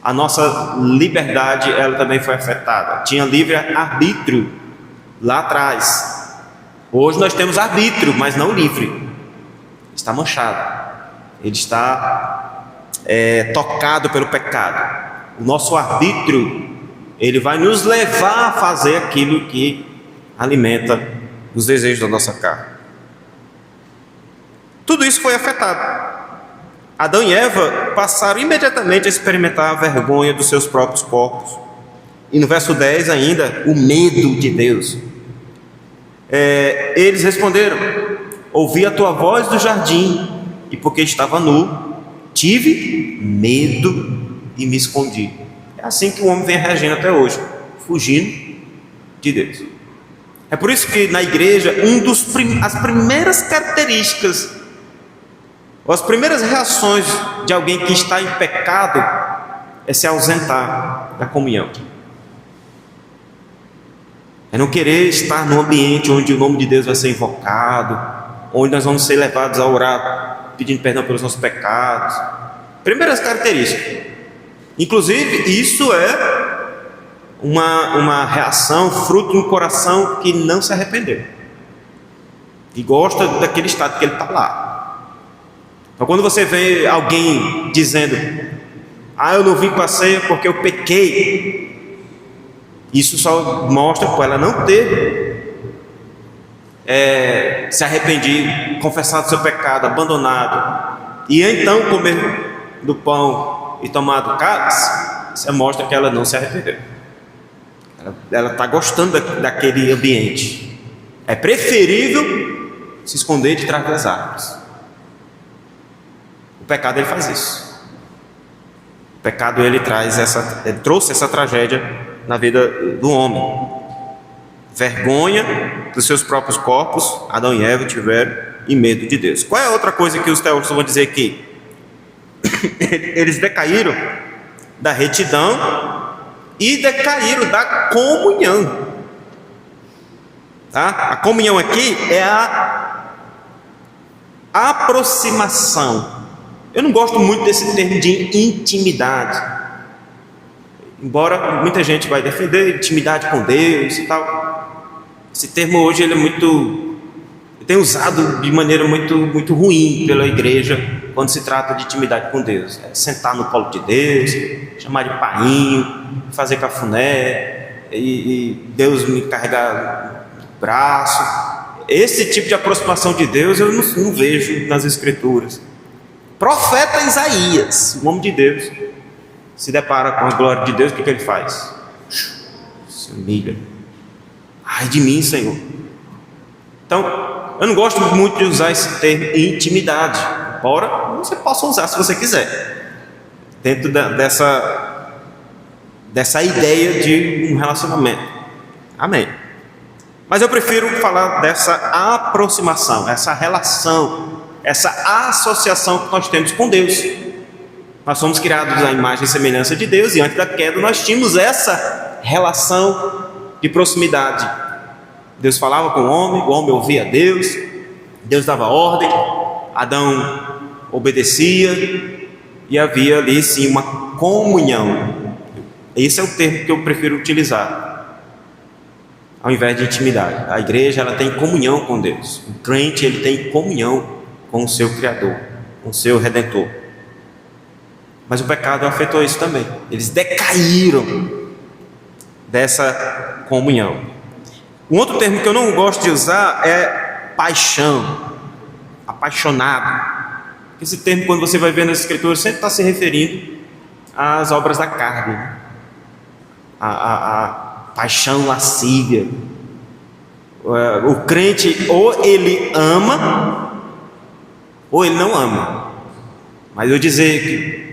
a nossa liberdade ela também foi afetada? Tinha livre arbítrio lá atrás. Hoje nós temos arbítrio, mas não livre. Está manchado, ele está tocado pelo pecado. O nosso arbítrio, ele vai nos levar a fazer aquilo que alimenta os desejos da nossa carne. Tudo isso foi afetado. Adão e Eva passaram imediatamente a experimentar a vergonha dos seus próprios corpos. E no verso 10 ainda, o medo de Deus. Eles responderam: ouvi a tua voz do jardim, e porque estava nu, tive medo e me escondi. É assim que o homem vem reagindo até hoje, fugindo de Deus. É por isso que na igreja, as primeiras características, ou as primeiras reações de alguém que está em pecado, é se ausentar da comunhão. É não querer estar num ambiente onde o nome de Deus vai ser invocado, onde nós vamos ser levados a orar pedindo perdão pelos nossos pecados. Primeiras características. Inclusive, isso é uma reação fruto de um coração que não se arrependeu e gosta daquele estado que ele está lá. Então, quando você vê alguém dizendo: eu não vim para a ceia porque eu pequei, isso só mostra para ela não ter se arrependido, confessado seu pecado, abandonado, e então comer do pão e tomar do cálice. Isso mostra que ela não se arrependeu. Ela está gostando daquele ambiente. É preferível se esconder de trás das árvores. O pecado ele faz isso. O pecado ele trouxe essa tragédia na vida do homem. vergonha dos seus próprios corpos, Adão e Eva tiveram, e medo de Deus. Qual é a outra coisa que os teólogos vão dizer aqui? Eles decaíram da retidão e decaíram da comunhão. Tá? A comunhão aqui é a aproximação. Eu não gosto muito desse termo de intimidade, embora muita gente vai defender intimidade com Deus e tal. Esse termo hoje ele é muito, tem usado de maneira muito ruim pela igreja quando se trata de intimidade com Deus. É sentar no colo de Deus, chamar de painho, fazer cafuné e Deus me carregar no braço. Esse tipo de aproximação de Deus eu não vejo nas Escrituras. Profeta Isaías, o homem de Deus, se depara com a glória de Deus, o que ele faz? Se humilha. Ai de mim, Senhor. Então, eu não gosto muito de usar esse termo intimidade, embora você possa usar se você quiser, dentro dessa ideia de um relacionamento. Amém. Mas eu prefiro falar dessa aproximação, essa relação, essa associação que nós temos com Deus. Nós somos criados à imagem e semelhança de Deus, e antes da queda nós tínhamos essa relação de proximidade. Deus falava com o homem ouvia a Deus, Deus dava ordem, Adão obedecia, e havia ali sim uma comunhão. Esse é o termo que eu prefiro utilizar, ao invés de intimidade. A igreja ela tem comunhão com Deus. O crente ele tem comunhão com o seu Criador, com o seu Redentor. Mas o pecado afetou isso também. Eles decaíram dessa comunhão. Um outro termo que eu não gosto de usar é paixão, apaixonado. Esse termo, quando você vai ver nas Escrituras, sempre está se referindo às obras da carne, a paixão lascívia. O crente ou ele ama ou ele não ama. Mas eu dizer que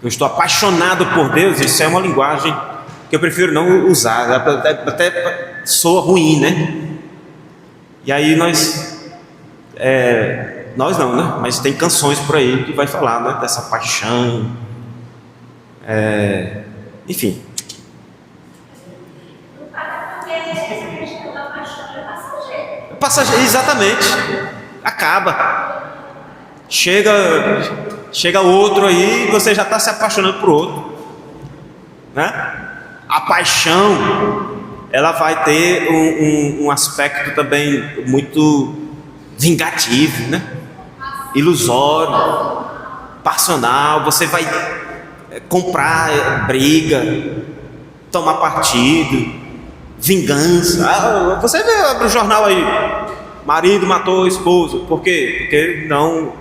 eu estou apaixonado por Deus, isso é uma linguagem que eu prefiro não usar, até soa ruim, né? E aí nós não, né? Mas tem canções por aí que vai falar, né, dessa paixão, enfim. Passageiro, exatamente. Acaba. Chega outro aí e você já está se apaixonando por outro, né? A paixão, ela vai ter um aspecto também muito vingativo, né? Ilusório, passional. Você vai comprar briga, tomar partido, vingança. Você vê, abre o jornal aí, marido matou a esposa. Por quê? Porque não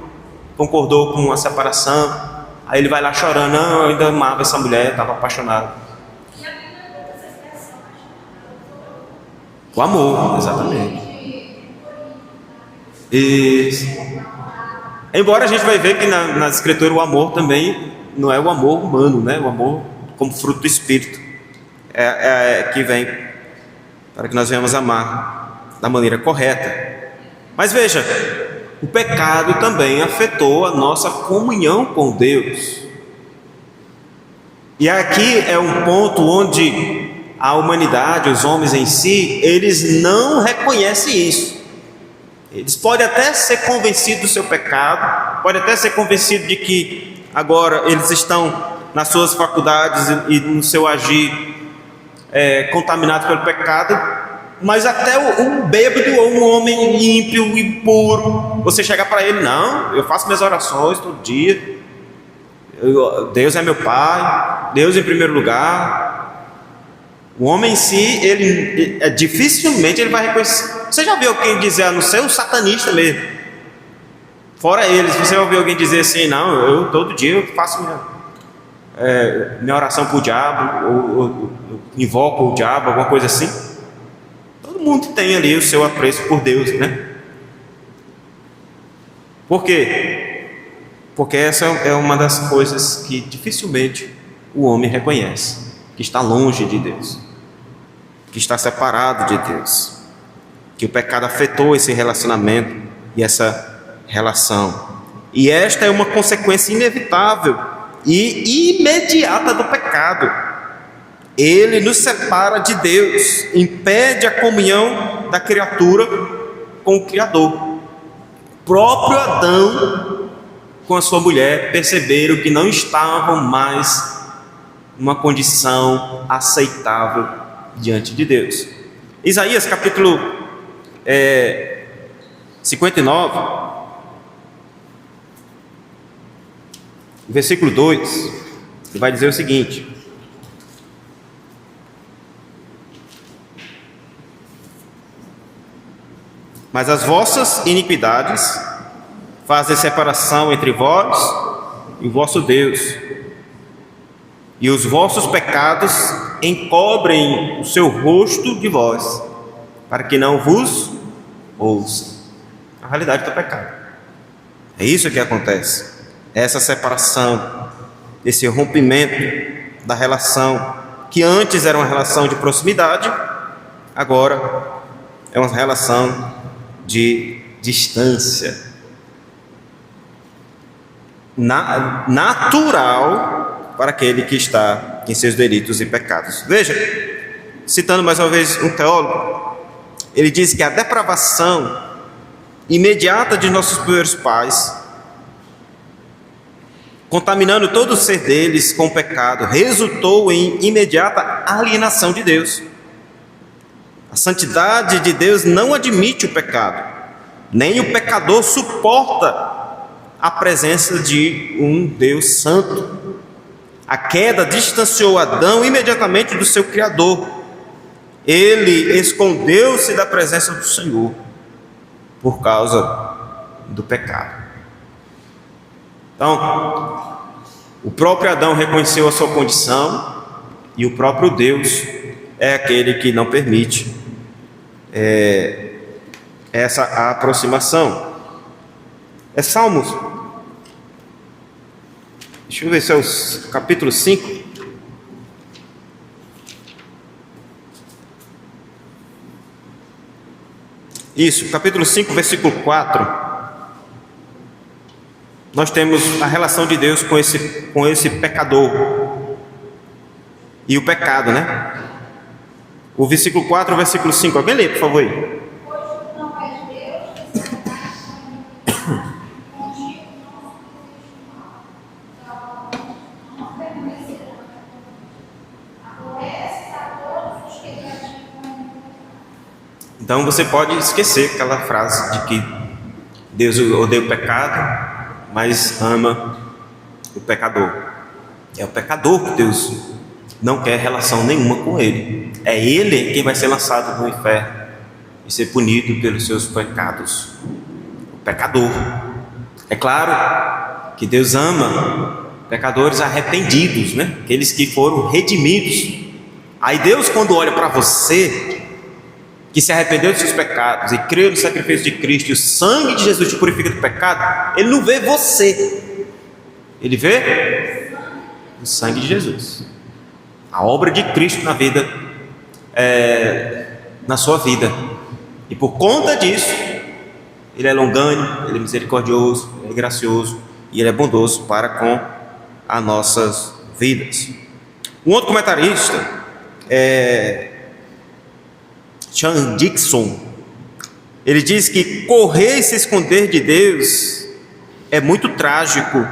concordou com a separação. Aí ele vai lá chorando, não, eu ainda amava essa mulher, estava apaixonado. O amor, exatamente. E embora a gente vai ver que na escritura o amor também não é o amor humano, né? O amor como fruto do Espírito que vem para que nós venhamos amar da maneira correta. Mas veja, o pecado também afetou a nossa comunhão com Deus. E aqui é um ponto onde a humanidade, os homens em si, eles não reconhecem isso. Eles podem até ser convencidos do seu pecado, podem até ser convencidos de que agora eles estão nas suas faculdades e no seu agir contaminados pelo pecado, mas até um bêbado ou um homem ímpio, impuro, você chegar para ele, não, eu faço minhas orações todo dia, Deus é meu Pai, Deus em primeiro lugar. O homem em si, ele dificilmente ele vai reconhecer. Você já viu alguém dizer, a não ser um satanista mesmo, fora eles, você vai ouvir alguém dizer assim, não, eu todo dia eu faço minha oração para o diabo, ou invoco o diabo, alguma coisa assim. Todo mundo tem ali o seu apreço por Deus, né? Por quê? Porque essa é uma das coisas que dificilmente o homem reconhece, que está longe de Deus, que que está separado de Deus, que o pecado afetou esse relacionamento e essa relação. E esta é uma consequência inevitável e imediata do pecado. Ele nos separa de Deus, impede a comunhão da criatura com o Criador. O próprio Adão com a sua mulher perceberam que não estavam mais numa condição aceitável diante de Deus. Isaías capítulo 59, versículo 2, ele vai dizer o seguinte: mas as vossas iniquidades fazem separação entre vós e o vosso Deus, e os vossos pecados encobrem o seu rosto de vós, para que não vos ouça. A realidade do pecado. É isso que acontece. Essa separação, esse rompimento da relação, que antes era uma relação de proximidade, agora é uma relação de distância. Natural para aquele que está em seus delitos e pecados. Veja, citando mais uma vez um teólogo, ele diz que a depravação imediata de nossos primeiros pais, contaminando todo o ser deles com o pecado, resultou em imediata alienação de Deus. A santidade de Deus não admite o pecado, nem o pecador suporta a presença de um Deus santo. A queda distanciou Adão imediatamente do seu Criador. Ele escondeu-se da presença do Senhor por causa do pecado. Então, o próprio Adão reconheceu a sua condição, e o próprio Deus é aquele que não permite essa aproximação. É Salmos, deixa eu ver se é o capítulo 5. Isso, capítulo 5, versículo 4. Nós temos a relação de Deus com esse pecador e o pecado, né? O versículo 4 e o versículo 5. Alguém lê, por favor, aí. Então você pode esquecer aquela frase de que Deus odeia o pecado, mas ama o pecador. É o pecador que Deus não quer relação nenhuma com ele. É ele quem vai ser lançado no inferno e ser punido pelos seus pecados. O pecador. É claro que Deus ama pecadores arrependidos, né? Aqueles que foram redimidos. Aí Deus, quando olha para você que se arrependeu dos seus pecados e creu no sacrifício de Cristo, e o sangue de Jesus te purifica do pecado, Ele não vê você, Ele vê o sangue de Jesus, a obra de Cristo na vida, na sua vida. E por conta disso, Ele é longânimo, Ele é misericordioso, Ele é gracioso e Ele é bondoso para com as nossas vidas. Um outro comentarista, Sean Dixon, ele diz que correr e se esconder de Deus é muito trágico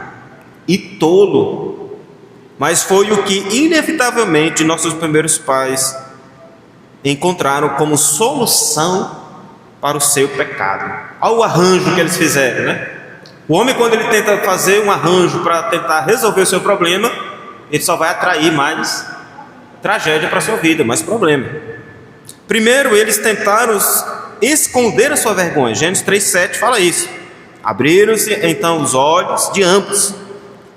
e tolo, mas foi o que inevitavelmente nossos primeiros pais encontraram como solução para o seu pecado. Olha o arranjo que eles fizeram, né? O homem, quando ele tenta fazer um arranjo para tentar resolver o seu problema, ele só vai atrair mais tragédia para a sua vida, mais problema. Primeiro, eles tentaram esconder a sua vergonha. Gênesis 3,7 fala isso. Abriram-se então os olhos de ambos,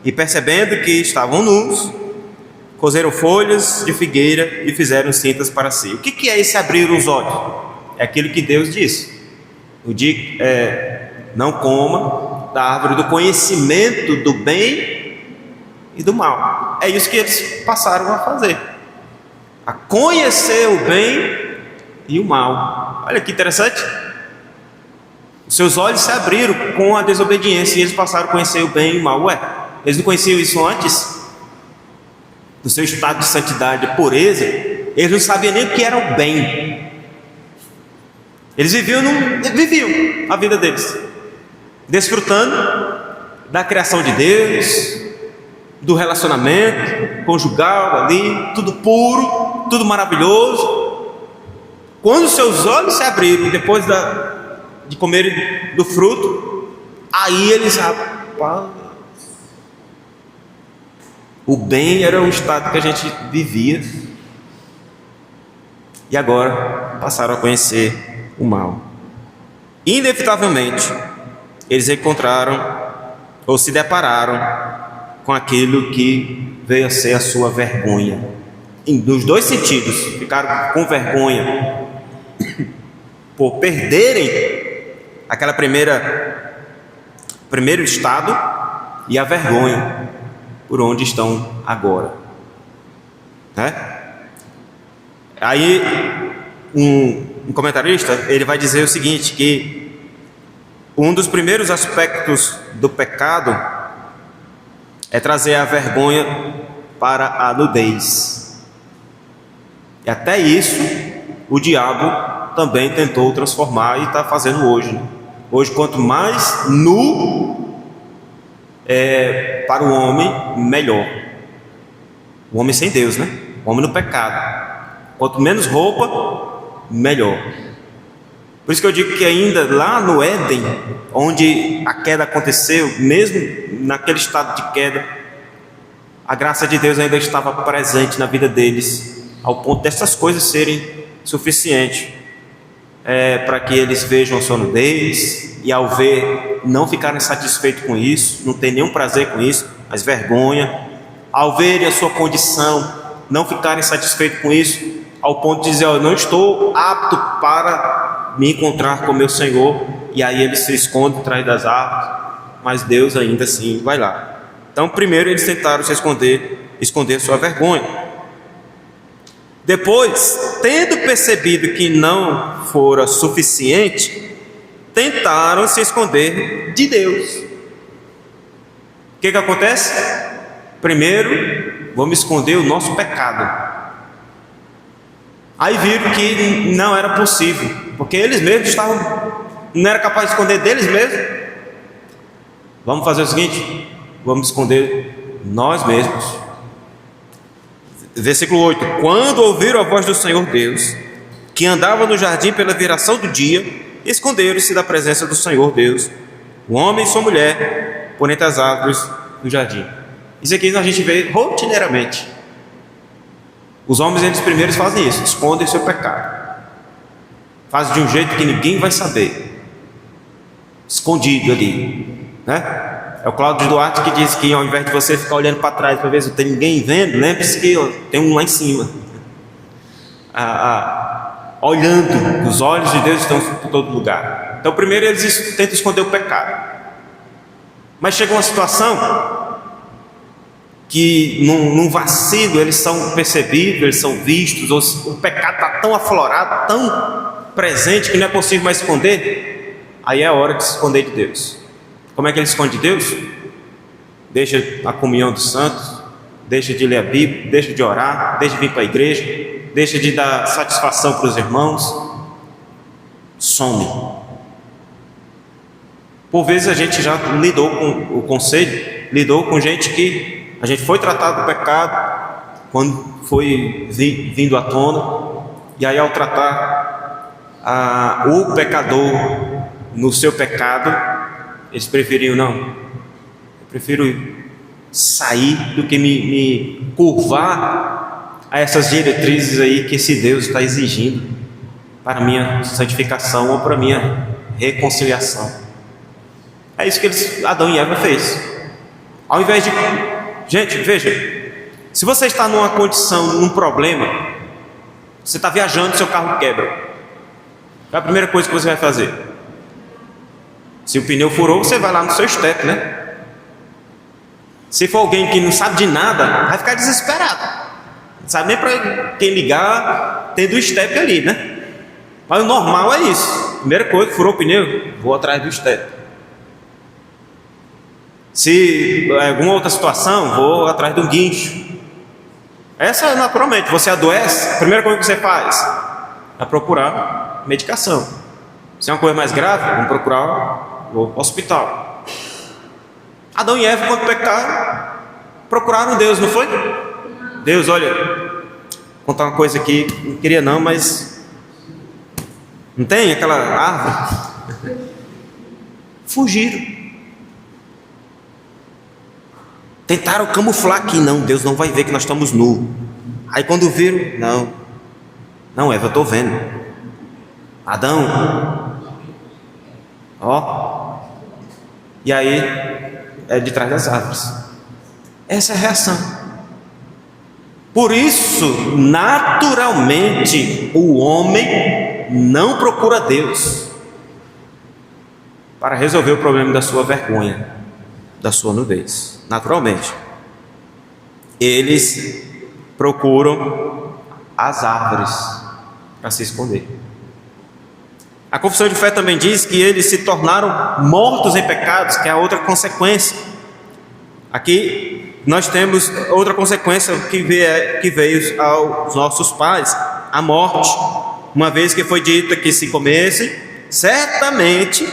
e percebendo que estavam nus, coseram folhas de figueira e fizeram cintas para si. O que é esse abrir os olhos? É aquilo que Deus disse: não coma da árvore do conhecimento do bem e do mal. É isso que eles passaram a fazer. a conhecer o bem e o mal. Olha que interessante. Os seus olhos se abriram com a desobediência e eles passaram a conhecer o bem e o mal. Ué, eles não conheciam isso antes? Do seu estado de santidade e pureza, eles não sabiam nem o que era o bem. Eles viviam a vida deles, desfrutando da criação de Deus, do relacionamento conjugal ali, tudo puro, tudo maravilhoso. Quando seus olhos se abriram, depois de comerem do fruto, aí eles, rapaz, o bem era o estado que a gente vivia, e agora passaram a conhecer o mal. Inevitavelmente, eles encontraram ou se depararam com aquilo que veio a ser a sua vergonha. Nos dois sentidos, ficaram com vergonha por perderem aquela primeiro estado, e a vergonha por onde estão agora, né? Aí um comentarista, ele vai dizer o seguinte, que um dos primeiros aspectos do pecado é trazer a vergonha para a nudez, e até isso o diabo também tentou transformar e está fazendo hoje, né? Hoje, quanto mais nu para o homem, melhor. O homem sem Deus, né? O homem no pecado. Quanto menos roupa, melhor. Por isso que eu digo que ainda lá no Éden, onde a queda aconteceu, mesmo naquele estado de queda, a graça de Deus ainda estava presente na vida deles, ao ponto dessas coisas serem suficientes para que eles vejam a sua nudez, e ao ver, não ficarem satisfeitos com isso, não ter nenhum prazer com isso, mas vergonha. Ao verem a sua condição, não ficarem satisfeitos com isso, ao ponto de dizer, eu não estou apto para me encontrar com meu Senhor, e aí eles se escondem atrás das árvores, mas Deus ainda assim vai lá. Então primeiro eles tentaram se esconder sua vergonha. Depois, tendo percebido que não fora suficiente, tentaram se esconder de Deus. O que acontece? Primeiro, vamos esconder o nosso pecado. Aí viram que não era possível, porque eles mesmos não eram capazes de esconder deles mesmos. Vamos fazer o seguinte, vamos esconder nós mesmos. Versículo 8: quando ouviram a voz do Senhor Deus, que andava no jardim pela viração do dia, esconderam-se da presença do Senhor Deus, o homem e sua mulher, por entre as árvores do jardim. Isso aqui a gente vê rotineiramente. Os homens, eles primeiros fazem isso, escondem seu pecado, fazem de um jeito que ninguém vai saber, escondido ali, né? É o Cláudio Duarte que diz que ao invés de você ficar olhando para trás para ver se não tem ninguém vendo, lembre-se que tem um lá em cima, olhando. Os olhos de Deus estão por todo lugar. Então primeiro eles tentam esconder o pecado, mas chega uma situação que num vacilo eles são percebidos, eles são vistos, o pecado está tão aflorado, tão presente, que não é possível mais esconder. Aí é a hora de se esconder de Deus. Como é que ele esconde de Deus? Deixa a comunhão dos santos, deixa de ler a Bíblia, deixa de orar, deixa de vir para a igreja, deixa de dar satisfação para os irmãos, some. Por vezes a gente já lidou com o conselho, lidou com gente que a gente foi tratado do pecado quando foi vindo à tona, e aí ao tratar o pecador no seu pecado, eles preferiam, não, eu prefiro sair do que me curvar a essas diretrizes aí que esse Deus está exigindo para a minha santificação ou para a minha reconciliação. É isso que Adão e Eva fez. Ao invés de... Gente, veja, se você está numa condição, num problema, você está viajando, seu carro quebra, é a primeira coisa que você vai fazer. Se o pneu furou, você vai lá no seu step, né? Se for alguém que não sabe de nada, vai ficar desesperado. sabe nem para quem ligar, tendo o step ali, né? Mas o normal é isso. Primeira coisa, furou o pneu, vou atrás do step. Se alguma outra situação, vou atrás do guincho. Essa é naturalmente, você adoece, a primeira coisa que você faz é procurar medicação. Se é uma coisa mais grave, vamos procurar o hospital. Adão e Eva, quando pecaram, procuraram Deus, não foi? Deus, olha, vou contar uma coisa aqui, não queria não, mas não tem aquela árvore? Fugiram. Tentaram camuflar aqui, não, Deus não vai ver que nós estamos nus. Aí quando viram, não, Eva, eu estou vendo. Adão, ó, e aí é de trás das árvores. Essa é a reação. Por isso, naturalmente, o homem não procura Deus para resolver o problema da sua vergonha, da sua nudez. Naturalmente, eles procuram as árvores para se esconder. A confissão de fé também diz que eles se tornaram mortos em pecados, que é a outra consequência. Aqui nós temos outra consequência que veio aos nossos pais, a morte. Uma vez que foi dito que se comesse, certamente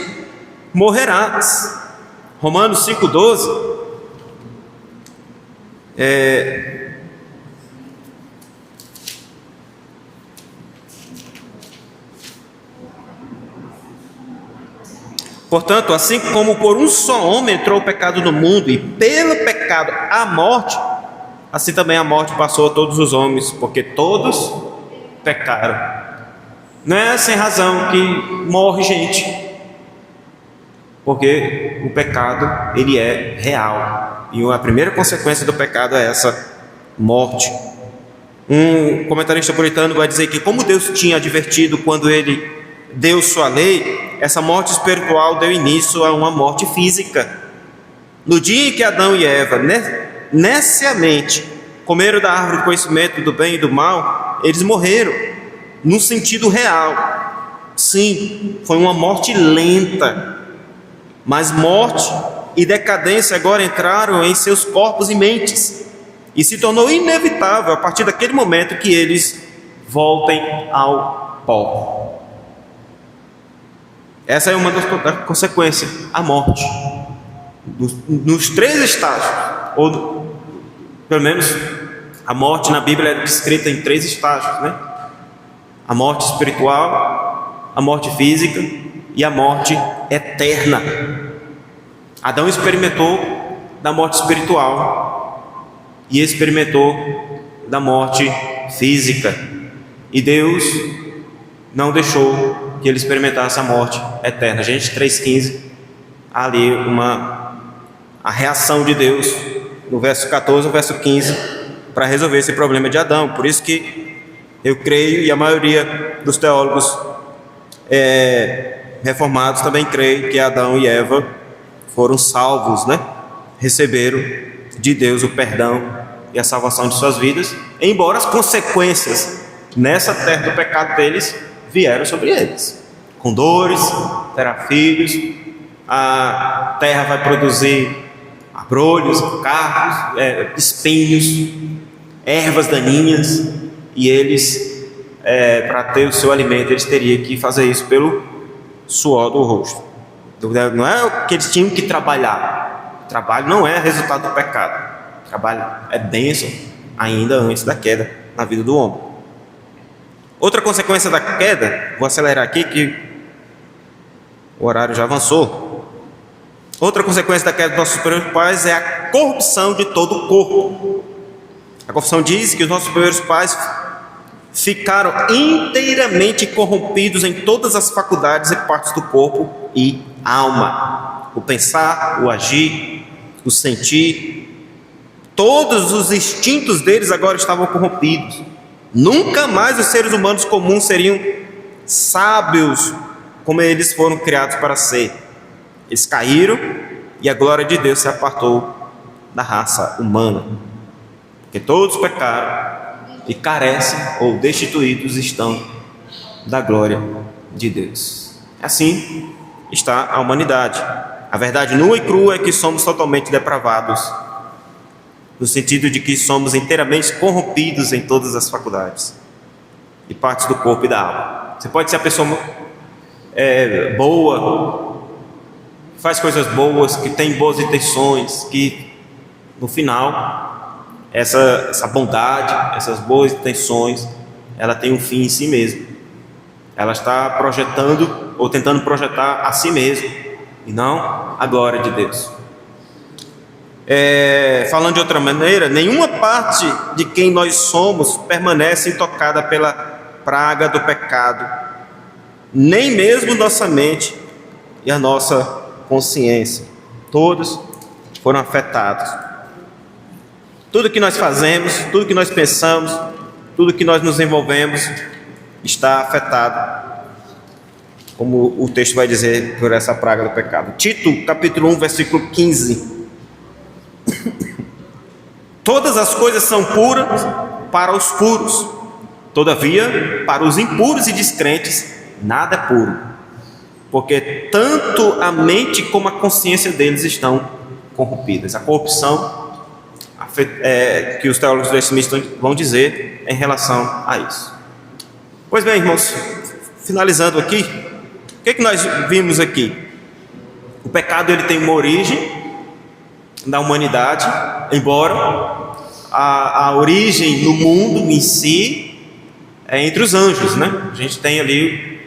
morrerás. Romanos 5,12. Portanto, assim como por um só homem entrou o pecado no mundo, e pelo pecado a morte, assim também a morte passou a todos os homens, porque todos pecaram. Não é sem razão que morre gente, porque o pecado, ele é real. E a primeira consequência do pecado é essa morte. Um comentarista puritano vai dizer que, como Deus tinha advertido quando ele deu sua lei, essa morte espiritual deu início a uma morte física. No dia em que Adão e Eva neciamente comeram da árvore do conhecimento do bem e do mal, eles morreram no sentido real. Sim, foi uma morte lenta, mas morte e decadência agora entraram em seus corpos e mentes, e se tornou inevitável a partir daquele momento que eles voltem ao pó. Essa é uma das consequências, a morte, nos três estágios, ou pelo menos a morte na Bíblia é descrita em três estágios, né? A morte espiritual, a morte física e a morte eterna. Adão experimentou da morte espiritual e experimentou da morte física, e Deus não deixou que ele experimentasse a morte eterna. Gênesis 3,15, ali a reação de Deus no verso 14 ao verso 15 para resolver esse problema de Adão. Por isso que eu creio, e a maioria dos teólogos reformados também creem, que Adão e Eva foram salvos, né? Receberam de Deus o perdão e a salvação de suas vidas, embora as consequências nessa terra do pecado deles vieram sobre eles, com dores, terá filhos, a terra vai produzir abrolhos, cardos, espinhos, ervas daninhas, e eles, para ter o seu alimento, eles teriam que fazer isso pelo suor do rosto. Não é que eles tinham que trabalhar. O trabalho não é resultado do pecado. O trabalho é bênção ainda antes da queda na vida do homem. Outra consequência da queda, vou acelerar aqui que o horário já avançou. Outra consequência da queda dos nossos primeiros pais é a corrupção de todo o corpo. A confissão diz que os nossos primeiros pais ficaram inteiramente corrompidos em todas as faculdades e partes do corpo e alma. O pensar, o agir, o sentir, todos os instintos deles agora estavam corrompidos. Nunca mais os seres humanos comuns seriam sábios como eles foram criados para ser. Eles caíram e a glória de Deus se apartou da raça humana, porque todos pecaram e carecem ou destituídos estão da glória de Deus. Assim está a humanidade. A verdade nua e crua é que somos totalmente depravados, no sentido de que somos inteiramente corrompidos em todas as faculdades e partes do corpo e da alma. Você pode ser a pessoa boa, faz coisas boas, que tem boas intenções, que no final essa bondade, essas boas intenções, ela tem um fim em si mesma. Ela está projetando ou tentando projetar a si mesma e não a glória de Deus. Falando de outra maneira, nenhuma parte de quem nós somos permanece intocada pela praga do pecado, nem mesmo nossa mente e a nossa consciência. Todos foram afetados. Tudo que nós fazemos, tudo que nós pensamos, tudo que nós nos envolvemos está afetado, como o texto vai dizer, por essa praga do pecado. Tito, capítulo 1, versículo 15. Todas as coisas são puras para os puros, todavia, para os impuros e descrentes, nada é puro, porque tanto a mente como a consciência deles estão corrompidas. A corrupção que os teólogos do Smith vão dizer em relação a isso. Pois bem, irmãos, finalizando aqui, o que nós vimos aqui? O pecado ele tem uma origem na humanidade, embora a origem no mundo em si é entre os anjos, né? A gente tem ali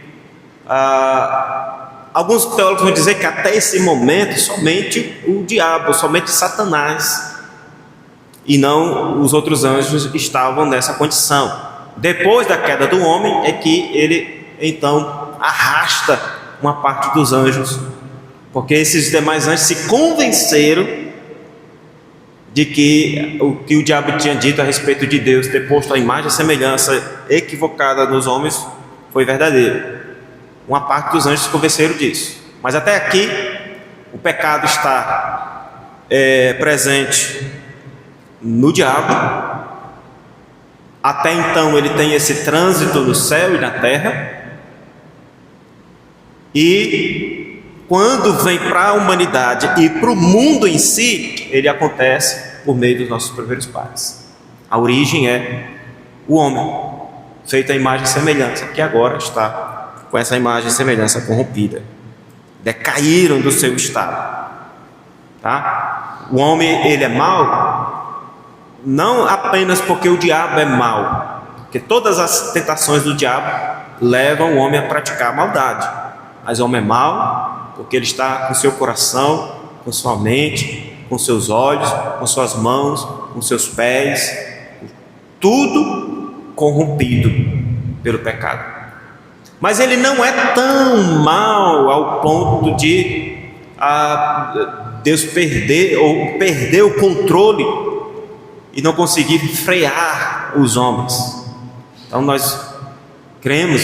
alguns teólogos vão dizer que até esse momento somente o diabo, somente Satanás e não os outros anjos estavam nessa condição. Depois da queda do homem é que ele então arrasta uma parte dos anjos, porque esses demais anjos se convenceram de que o que o diabo tinha dito a respeito de Deus ter posto a imagem e semelhança equivocada nos homens foi verdadeiro. Uma parte dos anjos se convenceram disso. Mas até aqui o pecado está presente no diabo. Até então ele tem esse trânsito no céu e na terra, e quando vem para a humanidade e para o mundo em si, ele acontece por meio dos nossos primeiros pais. A origem é o homem, feito à imagem e semelhança, que agora está com essa imagem e semelhança corrompida. Decaíram do seu estado. Tá? O homem ele é mau, não apenas porque o diabo é mau, porque todas as tentações do diabo levam o homem a praticar a maldade, mas o homem é mau porque ele está com seu coração, com sua mente, com seus olhos, com suas mãos, com seus pés, tudo corrompido pelo pecado. Mas ele não é tão mau ao ponto de Deus perder o controle e não conseguir frear os homens. Então nós cremos,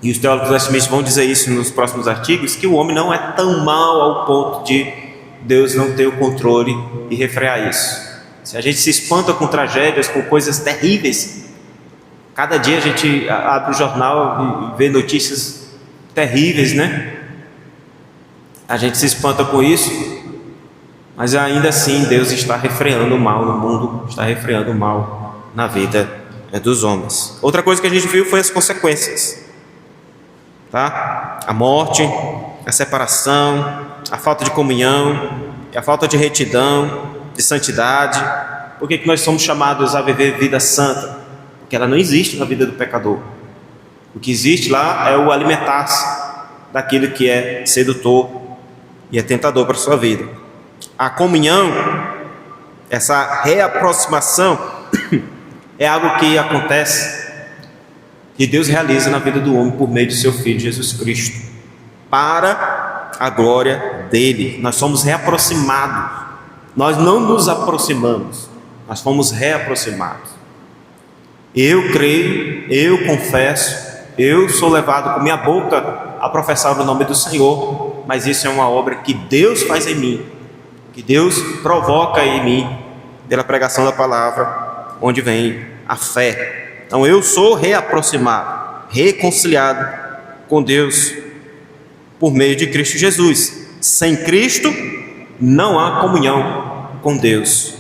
e os teólogos da Smith vão dizer isso nos próximos artigos, que o homem não é tão mau ao ponto de Deus não ter o controle e refrear isso. Se a gente se espanta com tragédias, com coisas terríveis, cada dia a gente abre o jornal e vê notícias terríveis, né? A gente se espanta com isso, mas ainda assim Deus está refreando o mal no mundo, está refreando o mal na vida dos homens. Outra coisa que a gente viu foi as consequências, tá? A morte, a separação, a falta de comunhão, a falta de retidão, de santidade. Por que nós somos chamados a viver vida santa? Porque ela não existe na vida do pecador. O que existe lá é o alimentar-se daquilo que é sedutor e é tentador para a sua vida. A comunhão, essa reaproximação, é algo que acontece, que Deus realiza na vida do homem por meio de seu Filho Jesus Cristo, para a glória dele. Nós somos reaproximados, nós não nos aproximamos, nós fomos reaproximados. Eu creio, eu confesso, eu sou levado com minha boca a professar o nome do Senhor, mas isso é uma obra que Deus faz em mim, que Deus provoca em mim pela pregação da palavra, onde vem a fé. Então eu sou reaproximado, reconciliado com Deus por meio de Cristo Jesus. Sem Cristo não há comunhão com Deus.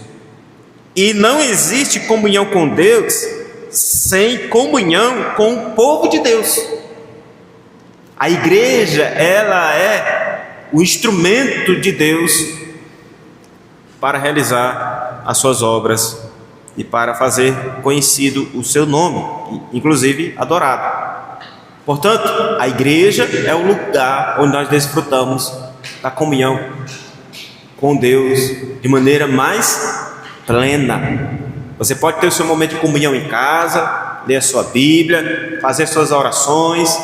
E não existe comunhão com Deus sem comunhão com o povo de Deus. A igreja, ela é o instrumento de Deus para realizar as suas obras e para fazer conhecido o seu nome, inclusive adorado. Portanto, a igreja é o lugar onde nós desfrutamos da comunhão com Deus de maneira mais plena. Você pode ter o seu momento de comunhão em casa, ler a sua Bíblia, fazer suas orações,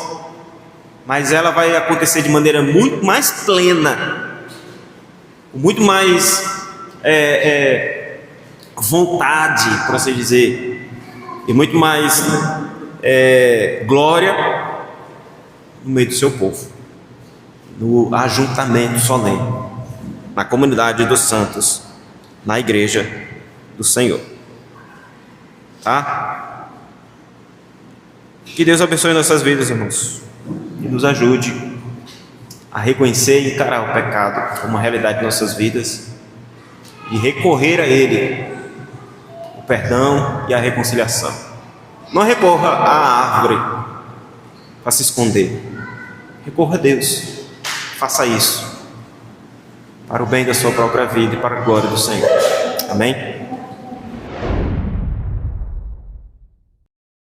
mas ela vai acontecer de maneira muito mais plena, muito mais vontade, por assim dizer, e muito mais glória no meio do seu povo, no ajuntamento solene, na comunidade dos santos, na igreja do Senhor. Tá? Que Deus abençoe nossas vidas, irmãos, e nos ajude a reconhecer e encarar o pecado como uma realidade de nossas vidas e recorrer a Ele, o perdão e a reconciliação. Não recorra à árvore para se esconder, recorra a Deus. Faça isso para o bem da sua própria vida e para a glória do Senhor. Amém?